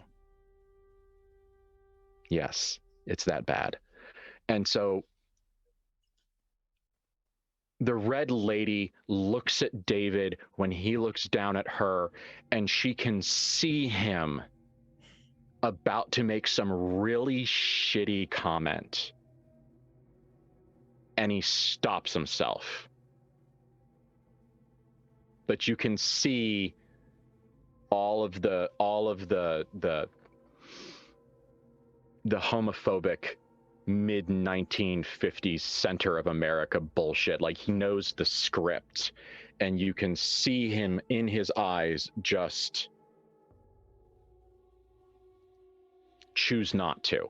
yes, it's that bad. And so the Red Lady looks at David when he looks down at her, and she can see him about to make some really shitty comment. And he stops himself. But you can see all of the homophobic mid-1950s center of America bullshit. Like, he knows the script, and you can see him in his eyes just choose not to.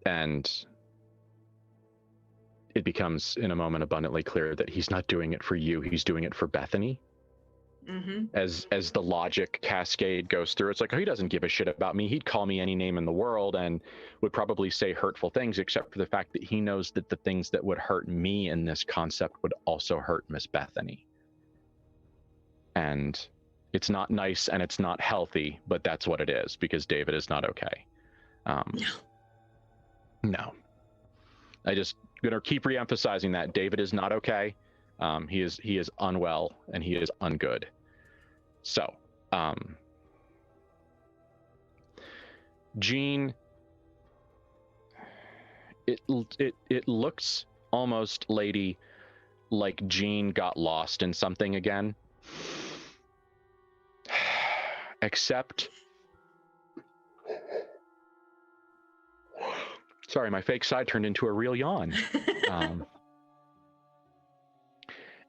And it becomes in a moment abundantly clear that he's not doing it for you, he's doing it for Bethany. Mm-hmm. As the logic cascade goes through, it's like, oh, he doesn't give a shit about me. He'd call me any name in the world and would probably say hurtful things, except for the fact that he knows that the things that would hurt me in this concept would also hurt Miss Bethany. And it's not nice and it's not healthy, but that's what it is, because David is not okay. No. I just gonna keep re-emphasizing that David is not okay. He is unwell and he is ungood. So, Jean, it looks almost, lady, like Jean got lost in something again. Except, sorry, my fake sigh turned into a real yawn.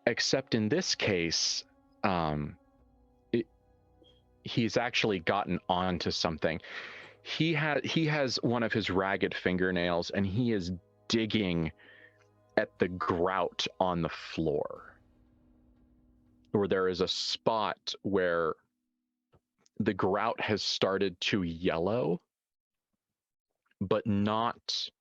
Except in this case, he's actually gotten onto something. He has one of his ragged fingernails, and he is digging at the grout on the floor, where there is a spot where the grout has started to yellow, but not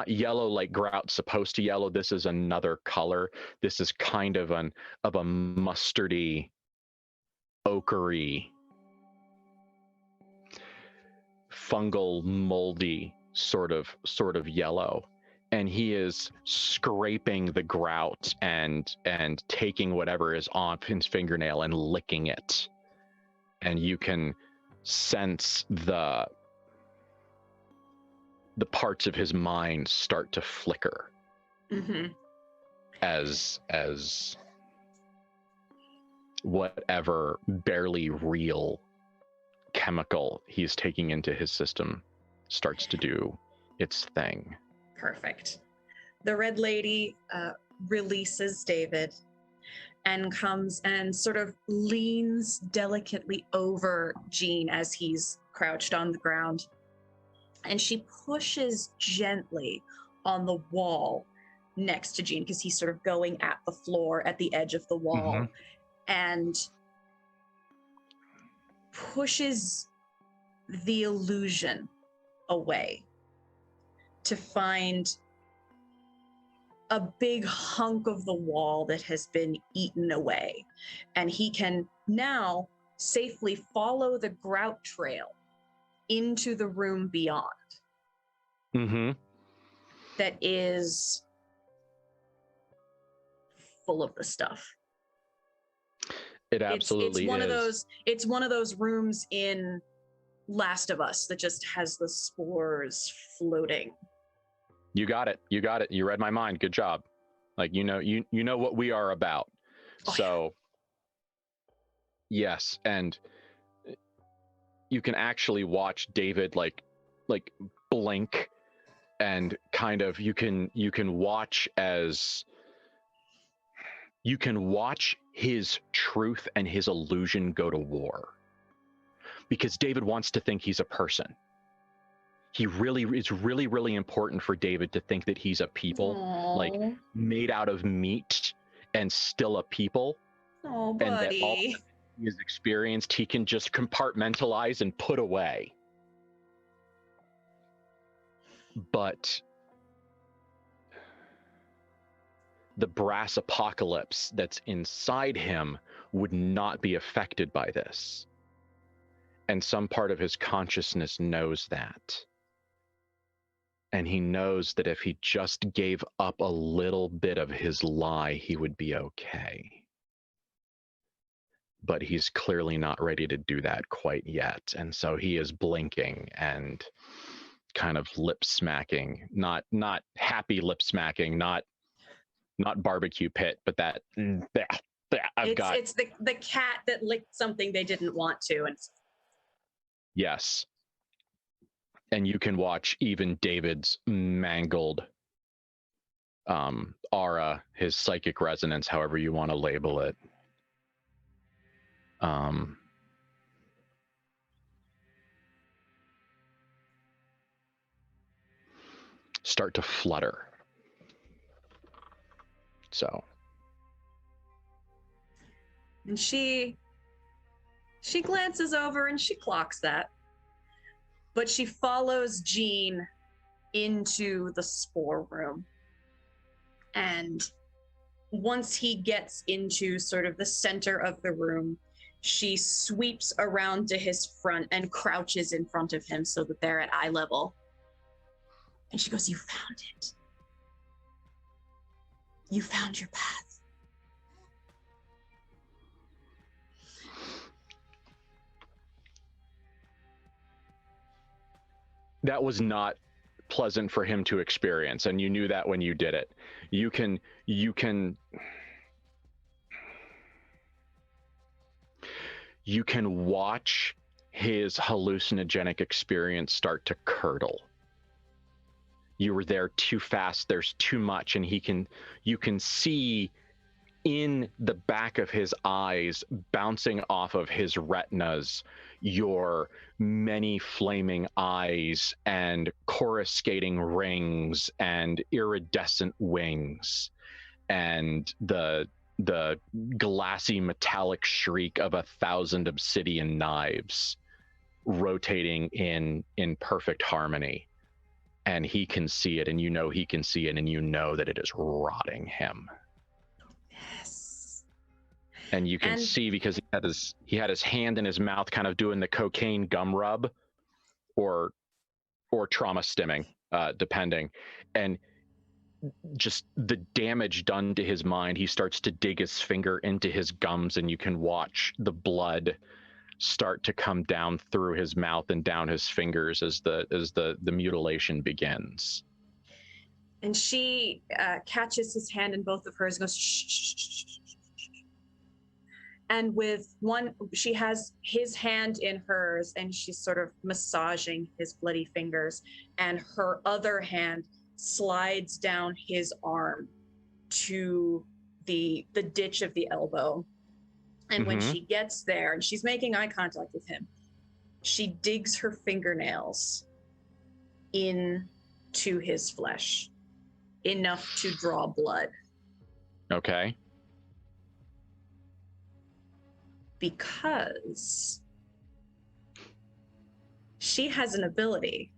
yellow like grout's supposed to yellow. This is another color. This is kind of a mustardy, ochre-y, fungal, moldy sort of yellow. And he is scraping the grout and taking whatever is on his fingernail and licking it. And you can sense the parts of his mind start to flicker. Mm-hmm. as whatever barely real chemical he's taking into his system starts to do its thing. Perfect. The Red Lady releases David and comes and sort of leans delicately over Jean as he's crouched on the ground, and she pushes gently on the wall next to Jean, because he's sort of going at the floor at the edge of the wall, and pushes the illusion away to find a big hunk of the wall that has been eaten away. And he can now safely follow the grout trail into the room beyond. That is full of the stuff. It absolutely it's one is. It's one of those rooms in Last of Us that just has the spores floating. You got it. You got it. You read my mind. Good job. Like, you know what we are about. Oh, so yes, and you can actually watch David like blink, and kind of you can watch his truth and his illusion go to war, because David wants to think he's a person. It's really important for David to think that he's a people. Aww. Like made out of meat and still a people. Oh, buddy. And that all that he has experienced, he can just compartmentalize and put away. But the brass apocalypse that's inside him would not be affected by this. And some part of his consciousness knows that. And he knows that if he just gave up a little bit of his lie, he would be okay. But he's clearly not ready to do that quite yet. And so he is blinking and kind of lip smacking, not happy lip smacking, not barbecue pit, but that it's the cat that licked something they didn't want to. And yes. And you can watch even David's mangled aura, his psychic resonance, however you want to label it, start to flutter. So. And she glances over and she clocks that. But she follows Jean into the spore room. And once he gets into sort of the center of the room, she sweeps around to his front and crouches in front of him so that they're at eye level. And she goes, "You found it. You found your path." That was not pleasant for him to experience, and you knew that when you did it. You can watch his hallucinogenic experience start to curdle. You were there too fast, there's too much, and you can see in the back of his eyes, bouncing off of his retinas, your many flaming eyes and coruscating rings and iridescent wings, and the glassy metallic shriek of 1,000 obsidian knives rotating in perfect harmony. And he can see it, and you know he can see it, and you know that it is rotting him. And you can see, because he had his hand in his mouth, kind of doing the cocaine gum rub, or trauma stimming, depending, and just the damage done to his mind. He starts to dig his finger into his gums, and you can watch the blood start to come down through his mouth and down his fingers as the mutilation begins. And she catches his hand in both of hers and goes, "Shh, shh, shh, shh, shh." And with one, she has his hand in hers, and she's sort of massaging his bloody fingers, and her other hand slides down his arm to the ditch of the elbow. And when she gets there, and she's making eye contact with him, she digs her fingernails into his flesh, enough to draw blood. Okay. Because she has an ability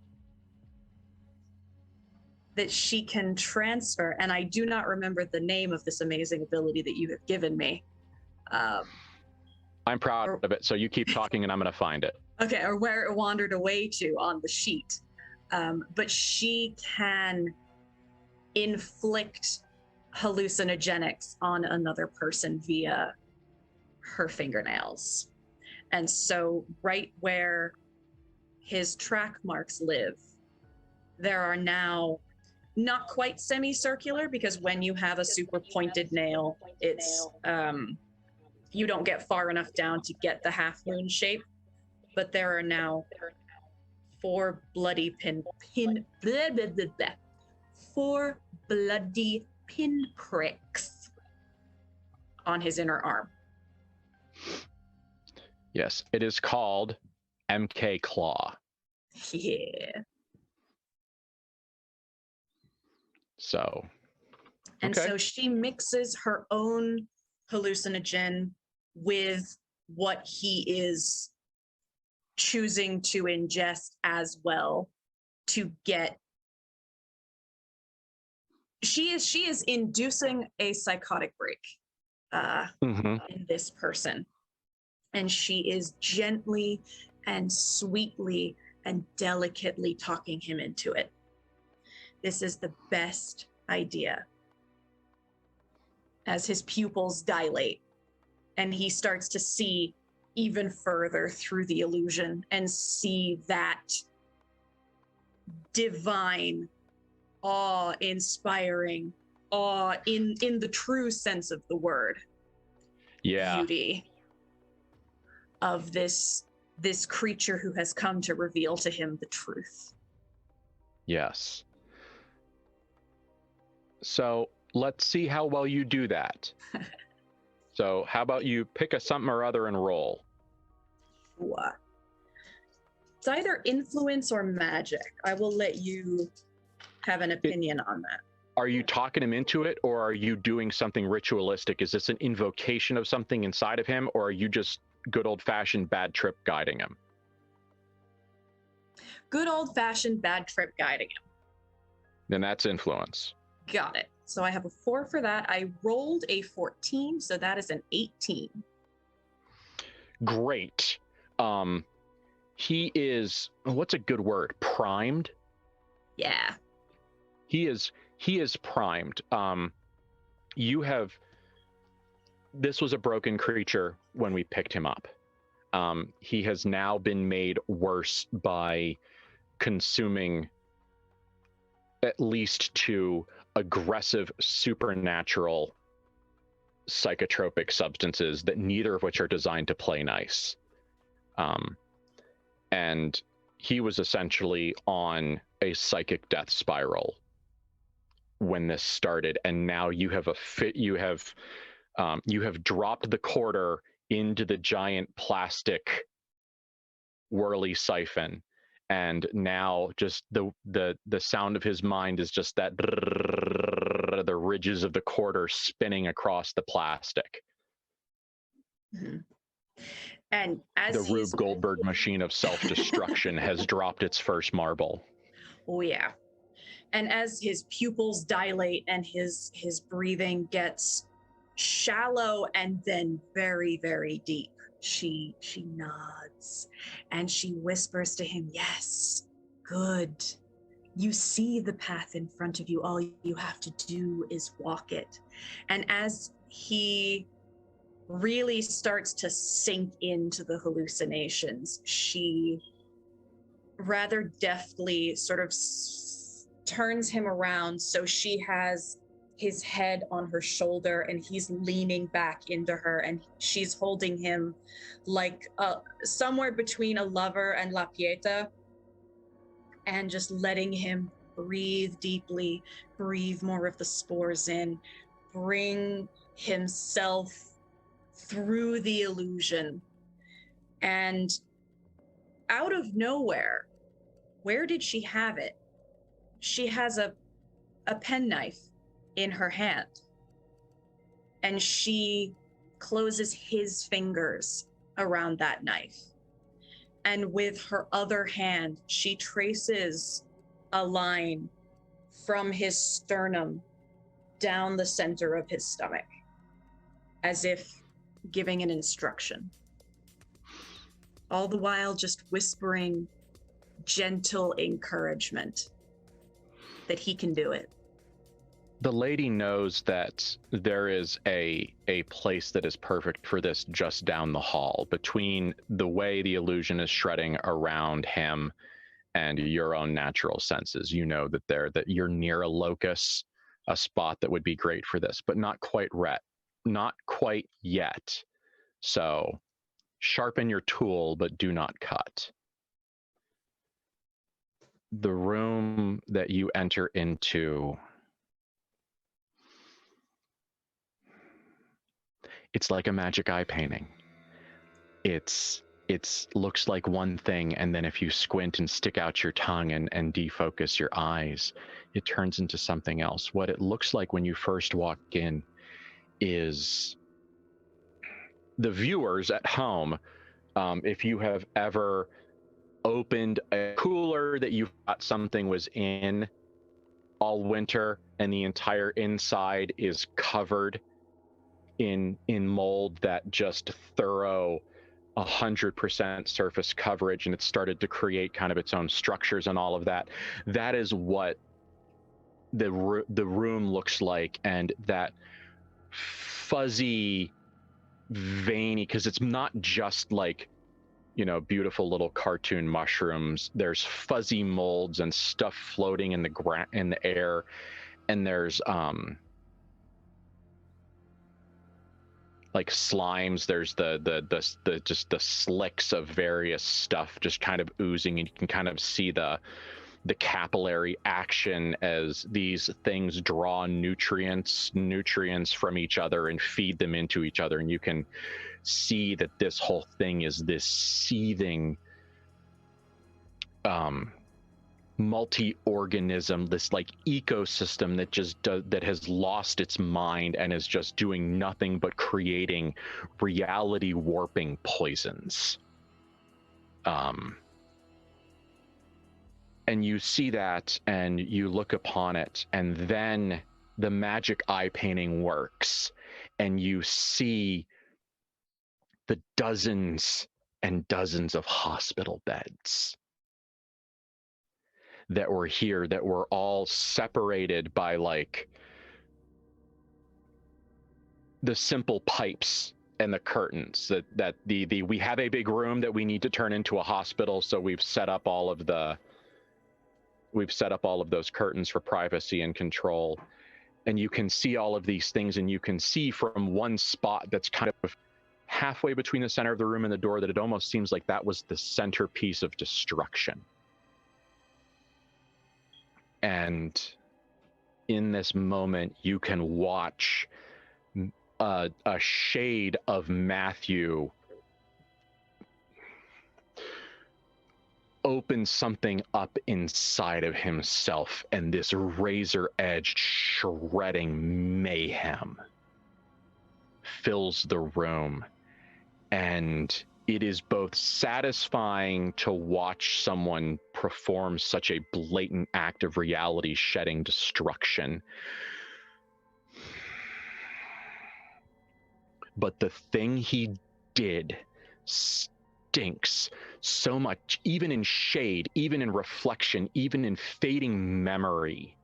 that she can transfer, and I do not remember the name of this amazing ability that you have given me. I'm proud of it, so you keep talking and I'm going to find it. Okay, or where it wandered away to on the sheet. But she can inflict hallucinogenics on another person via her fingernails. And so right where his track marks live, there are now not quite semicircular, because when you have a super pointed nail, it's you don't get far enough down to get the half moon shape. But there are now 4 bloody four bloody pinpricks on his inner arm. Yes, it is called MK Claw. Yeah. So. And okay. so she mixes her own hallucinogen with what he is choosing to ingest as well to get. She is inducing a psychotic break in this person. And she is gently and sweetly and delicately talking him into it. This is the best idea. As his pupils dilate and he starts to see even further through the illusion and see that divine, awe-inspiring, awe in the true sense of the word. Yeah. Beauty of this creature who has come to reveal to him the truth. Yes. So let's see how well you do that. So how about you pick a something or other and roll? Sure. It's either influence or magic. I will let you have an opinion on that. Are you talking him into it, or are you doing something ritualistic? Is this an invocation of something inside of him, or are you just good old-fashioned bad trip guiding him? Good old-fashioned bad trip guiding him. Then that's influence. Got it. So I have a 4 for that. I rolled a 14, so that is an 18. Great. He is, what's a good word? Primed? Yeah. He is primed. This was a broken creature when we picked him up. He has now been made worse by consuming at least 2 aggressive supernatural psychotropic substances that neither of which are designed to play nice. And he was essentially on a psychic death spiral when this started, and now you have dropped the quarter into the giant plastic whirly siphon, and now just the sound of his mind is just that the ridges of the quarter spinning across the plastic. Mm-hmm. And as the Rube Goldberg machine of self-destruction has dropped its first marble. Oh yeah. And as his pupils dilate and his breathing gets shallow and then very, very deep, she nods and she whispers to him, "Yes, good. You see the path in front of you. All you have to do is walk it." And as he really starts to sink into the hallucinations, she rather deftly sort of turns him around so she has his head on her shoulder and he's leaning back into her, and she's holding him like somewhere between a lover and La Pieta, and just letting him breathe deeply, breathe more of the spores in, bring himself through the illusion. And out of nowhere, where did she have it? She has a penknife in her hand, and she closes his fingers around that knife. And with her other hand, she traces a line from his sternum down the center of his stomach, as if giving an instruction. All the while just whispering gentle encouragement that he can do it. The lady knows that there is a place that is perfect for this just down the hall, between the way the illusion is shredding around him and your own natural senses. You know that you're near a locus, a spot that would be great for this, but not quite yet. So sharpen your tool, but do not cut. The room that you enter into, it's like a magic eye painting. It's looks like one thing, and then if you squint and stick out your tongue and defocus your eyes, it turns into something else. What it looks like when you first walk in is, the viewers at home, if you have ever opened a cooler that you thought something was in all winter and the entire inside is covered in mold, that just thorough 100% surface coverage, and it started to create kind of its own structures and all of that. That is what the room looks like, and that fuzzy, veiny, because it's not just like, beautiful little cartoon mushrooms. There's fuzzy molds and stuff floating in the air, and there's like slimes. There's the slicks of various stuff just kind of oozing, and you can kind of see the capillary action as these things draw nutrients from each other and feed them into each other. And you can see that this whole thing is this seething multi-organism, this like ecosystem that has lost its mind and is just doing nothing but creating reality warping poisons. And you see that, and you look upon it, and then the magic eye painting works, and you see the dozens and dozens of hospital beds that were here, that were all separated by like the simple pipes and the curtains. That we have a big room that we need to turn into a hospital, so we've set up all of those curtains for privacy and control. And you can see all of these things, and you can see from one spot that's kind of halfway between the center of the room and the door that it almost seems like that was the centerpiece of destruction. And in this moment, you can watch a shade of Matthew open something up inside of himself, and this razor-edged, shredding mayhem fills the room. And it is both satisfying to watch someone perform such a blatant act of reality-shedding destruction, but the thing he did stinks so much, even in shade, even in reflection, even in fading memory,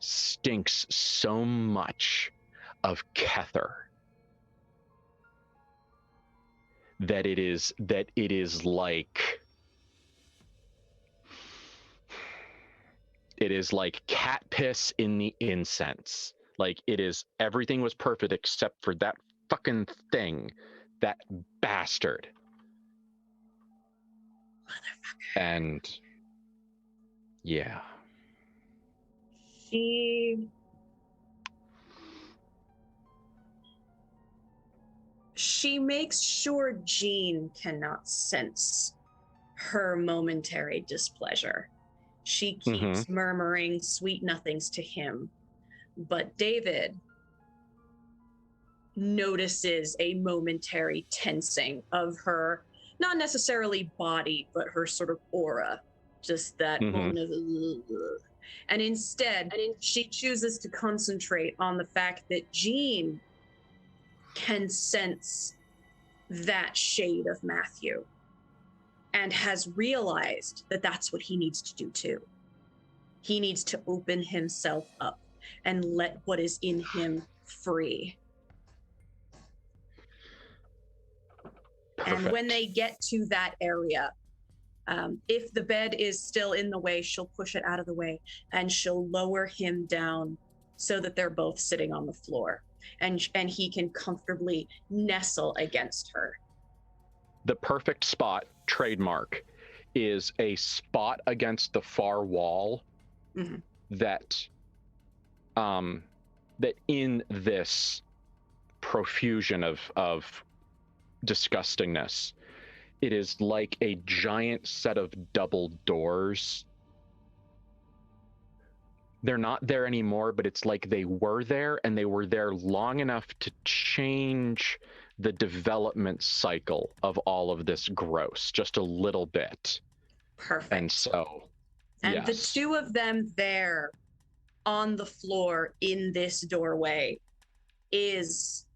stinks so much of Kether that it is like cat piss in the incense. Like, it is, everything was perfect except for that fucking thing, that bastard. Motherfucker. And yeah. She makes sure Jean cannot sense her momentary displeasure. She keeps murmuring sweet nothings to him, but David notices a momentary tensing of her, not necessarily body, but her sort of aura, just that moment of, and instead she chooses to concentrate on the fact that Jean can sense that shade of Matthew and has realized that that's what he needs to do too. He needs to open himself up and let what is in him free. Perfect. And when they get to that area, if the bed is still in the way, she'll push it out of the way and she'll lower him down so that they're both sitting on the floor and he can comfortably nestle against her. The perfect spot, trademark, is a spot against the far wall that that in this profusion of disgustingness, it is like a giant set of double doors. They're not there anymore, but it's like they were there, and they were there long enough to change the development cycle of all of this gross just a little bit. Perfect. And so, and yes. The two of them there on the floor in this doorway is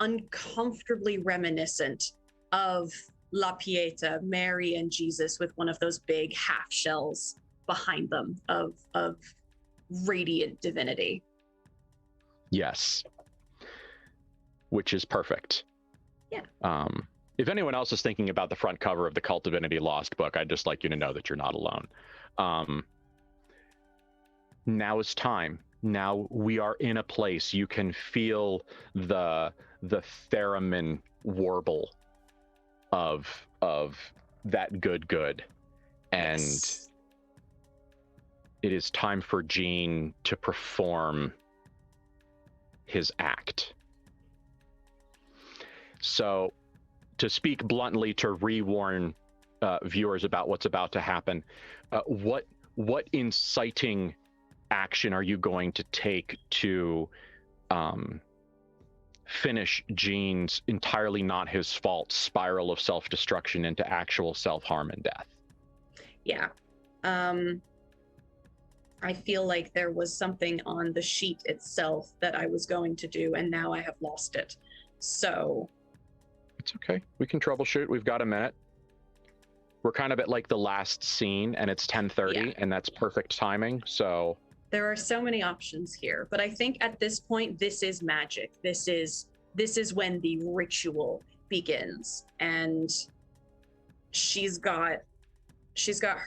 uncomfortably reminiscent of La Pieta, Mary and Jesus, with one of those big half shells behind them of radiant divinity. Yes. Which is perfect. Yeah. If anyone else is thinking about the front cover of the KULT Divinity Lost book, I'd just like you to know that you're not alone. Now is time. Now we are in a place you can feel the theremin warble of that good, and yes. It is time for Gene to perform his act. So, to speak bluntly, to re-warn viewers about what's about to happen, what inciting action are you going to take to finish Gene's entirely not his fault spiral of self-destruction into actual self-harm and death? Yeah. I feel like there was something on the sheet itself that I was going to do, and now I have lost it. So... It's okay. We can troubleshoot. We've got a minute. We're kind of at like the last scene, and it's 10:30, and that's perfect timing. So there are so many options here, but I think at this point, this is magic. This is when the ritual begins, and she's got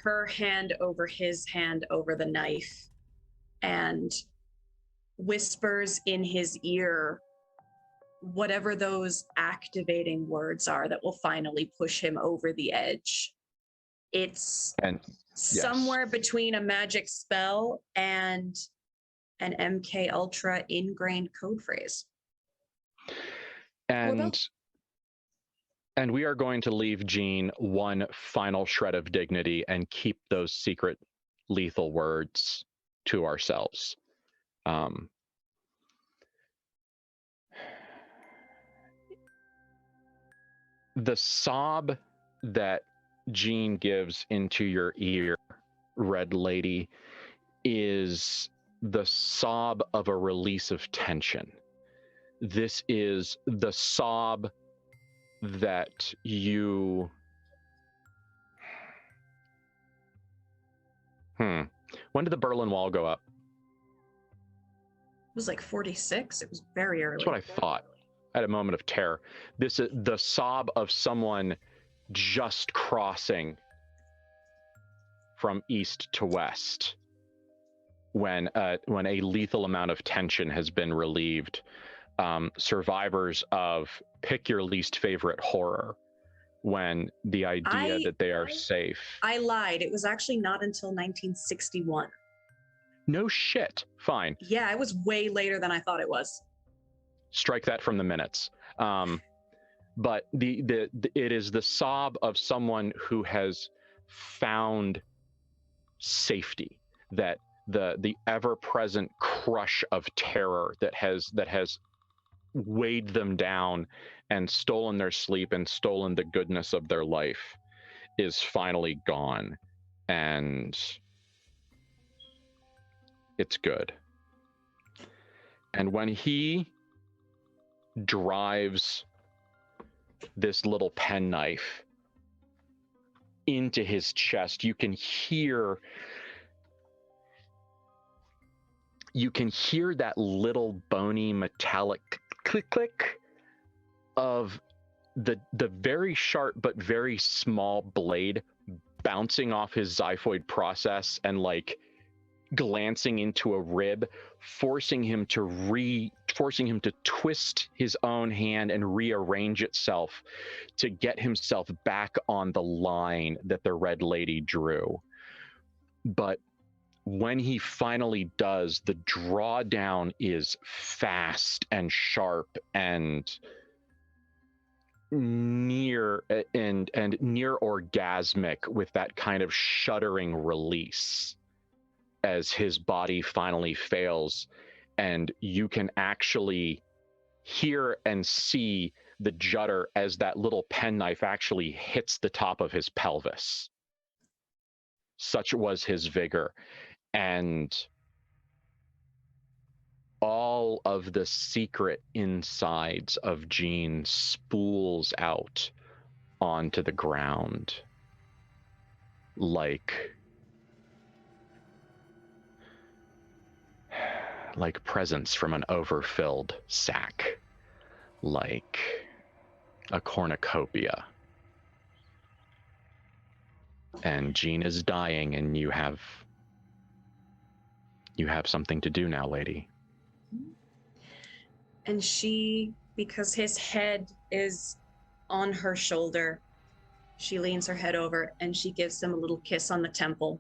her hand over his hand over the knife, and whispers in his ear whatever those activating words are that will finally push him over the edge. It's somewhere between a magic spell and an MK Ultra ingrained code phrase. And we are going to leave Gene one final shred of dignity and keep those secret lethal words to ourselves. The sob that Gene gives into your ear, Red Lady, is the sob of a release of tension. This is the sob that you... When did the Berlin Wall go up? It was like 46. It was very early. That's what I thought. I had a moment of terror. This is the sob of someone just crossing from east to west when a lethal amount of tension has been relieved. Survivors of pick your least favorite horror, when the idea that they are safe. I lied. It was actually not until 1961. No shit. Fine. Yeah, it was way later than I thought it was. Strike that from the minutes. But it is the sob of someone who has found safety, that the ever-present crush of terror that has weighed them down and stolen their sleep and stolen the goodness of their life is finally gone, and it's good. And when he drives this little penknife into his chest, you can hear that little bony metallic click click of the very sharp but very small blade bouncing off his xiphoid process and like glancing into a rib, forcing him to twist his own hand and rearrange itself to get himself back on the line that the Red Lady drew. But when he finally does, the drawdown is fast and sharp and near orgasmic, with that kind of shuddering release as his body finally fails, and you can actually hear and see the judder as that little penknife actually hits the top of his pelvis. Such was his vigor. And all of the secret insides of Jean spools out onto the ground like presents from an overfilled sack, like a cornucopia. And Jean is dying, and you have something to do now, lady. And she, because his head is on her shoulder, she leans her head over and she gives him a little kiss on the temple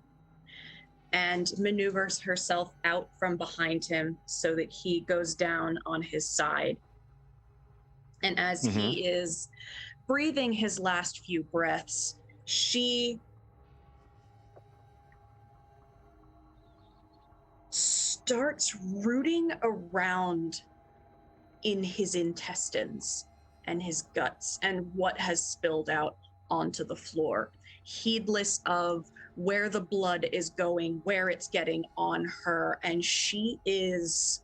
and maneuvers herself out from behind him so that he goes down on his side. And as he is breathing his last few breaths, she starts rooting around in his intestines and his guts and what has spilled out onto the floor, heedless of where the blood is going, where it's getting on her. And she is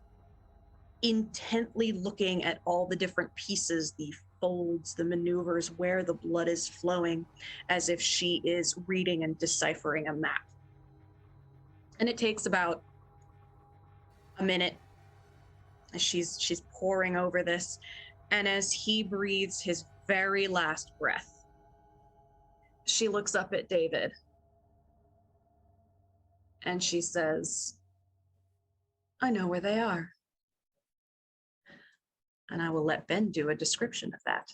intently looking at all the different pieces, the folds, the maneuvers, where the blood is flowing, as if she is reading and deciphering a map. And it takes about a minute as she's poring over this. And as he breathes his very last breath, she looks up at David and she says, "I know where they are." And I will let Ben do a description of that.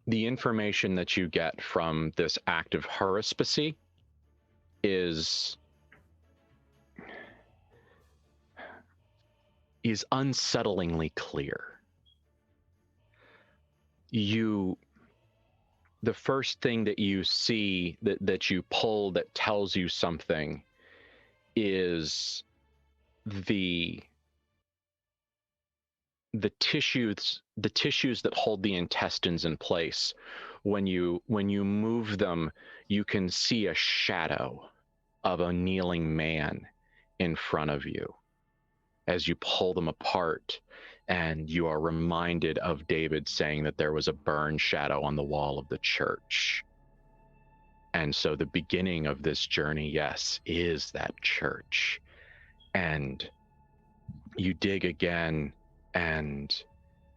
The information that you get from this act of haruspicy is unsettlingly clear. The first thing that you see that you pull that tells you something is the tissues that hold the intestines in place. When you move them, you can see a shadow of a kneeling man in front of you as you pull them apart, and you are reminded of David saying that there was a burn shadow on the wall of the church. And so the beginning of this journey, yes, is that church. And you dig again, and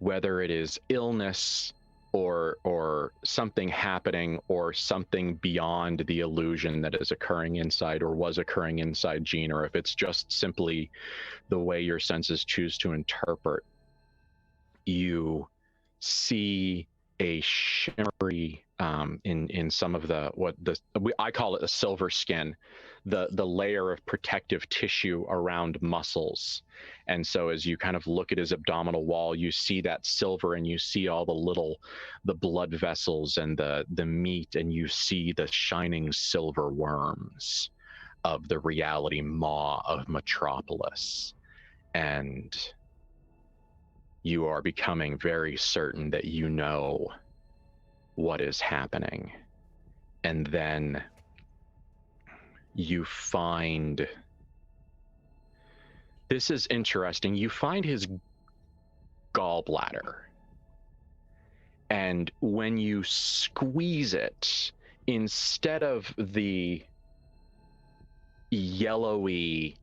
whether it is illness or something happening or something beyond the illusion that is occurring inside or was occurring inside Jean, or if it's just simply the way your senses choose to interpret, you see a shimmery in some of I call it a silver skin, the layer of protective tissue around muscles. And so as you kind of look at his abdominal wall, you see that silver, and you see all the blood vessels and the meat, and you see the shining silver worms of the reality maw of Metropolis. And you are becoming very certain that you know what is happening. And then you find, this is interesting, you find his gallbladder. And when you squeeze it, instead of the yellowy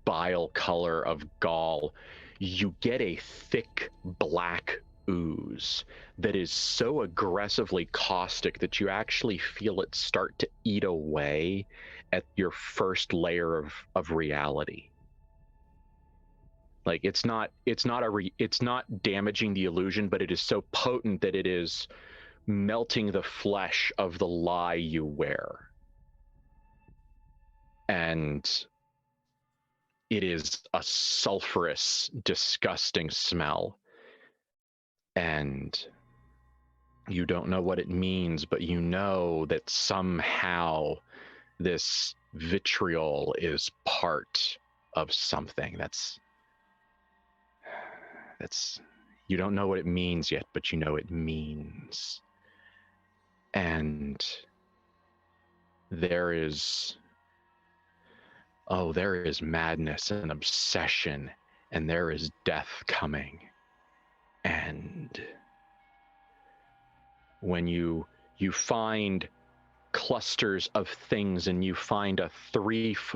bile color of gall, you get a thick black ooze that is so aggressively caustic that you actually feel it start to eat away at your first layer of reality. Like it's not damaging the illusion, but it is so potent that it is melting the flesh of the lie you wear. And it is a sulfurous, disgusting smell. And you don't know what it means, but you know that somehow this vitriol is part of something that's you don't know what it means yet, but you know it means. And there is madness and obsession, and there is death coming. And when you find clusters of things, and you find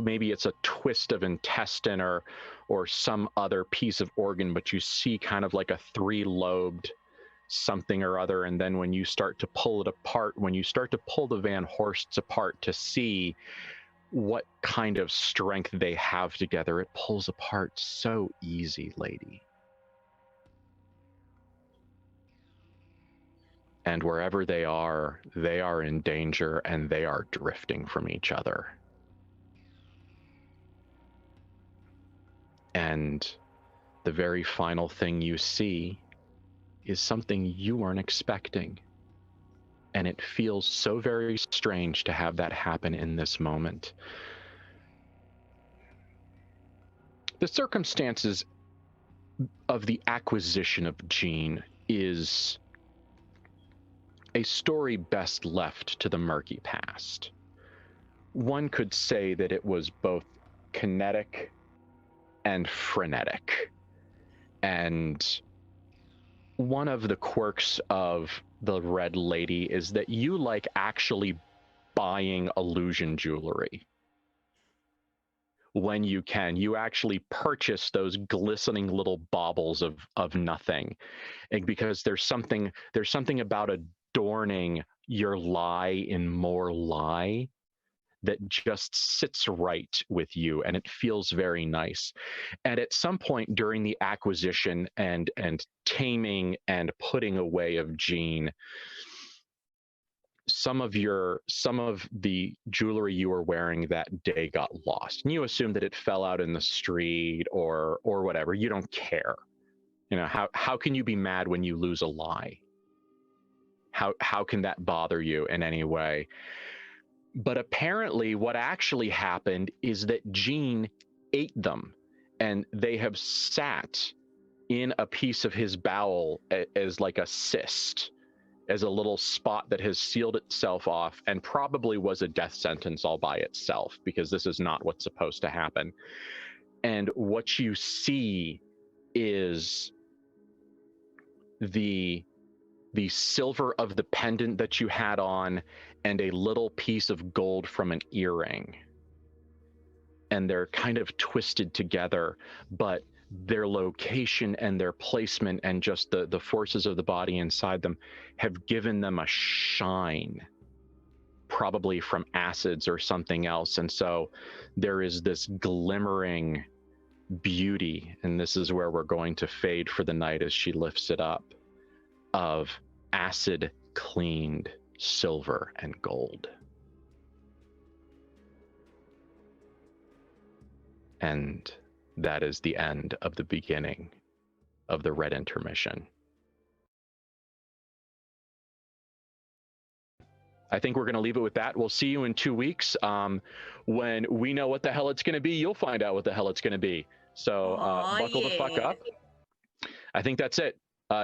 maybe it's a twist of intestine or some other piece of organ, but you see kind of like a 3-lobed something or other. And then when you start to pull it apart, when you start to pull the Van Horsts apart to see what kind of strength they have together, it pulls apart so easy, lady. And wherever they are in danger, and they are drifting from each other. And the very final thing you see is something you weren't expecting. And it feels so very strange to have that happen in this moment. The circumstances of the acquisition of Jean is a story best left to the murky past. One could say that it was both kinetic and frenetic. And one of the quirks of the Red Lady is that you like actually buying illusion jewelry. When you can, you actually purchase those glistening little baubles of nothing. And because there's something about adorning your lie in more lie that just sits right with you, and it feels very nice. And at some point during the acquisition and taming and putting away of Jean, some of the jewelry you were wearing that day got lost, and you assume that it fell out in the street or whatever. You don't care. You know, how can you be mad when you lose a lie? How can that bother you in any way? But apparently what actually happened is that Jean ate them, and they have sat in a piece of his bowel as like a cyst, as a little spot that has sealed itself off, and probably was a death sentence all by itself, because this is not what's supposed to happen. And what you see is the silver of the pendant that you had on, and a little piece of gold from an earring. And they're kind of twisted together, but their location and their placement and just the forces of the body inside them have given them a shine, probably from acids or something else. And so there is this glimmering beauty, and this is where we're going to fade for the night as she lifts it up, of acid cleaned silver and gold. And that is the end of the beginning of the Red Intermission. I think we're going to leave it with that. We'll see you in 2 weeks. When we know what the hell it's going to be, you'll find out what the hell it's going to be. So buckle the fuck up. I think that's it.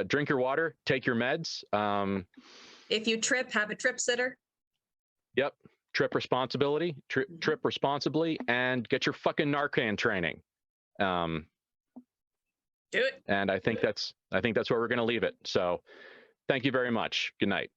Drink your water, take your meds. If you trip, have a trip sitter. Yep. Trip responsibly, trip responsibly, and get your fucking Narcan training. Do it. And I think that's where we're going to leave it. So thank you very much. Good night.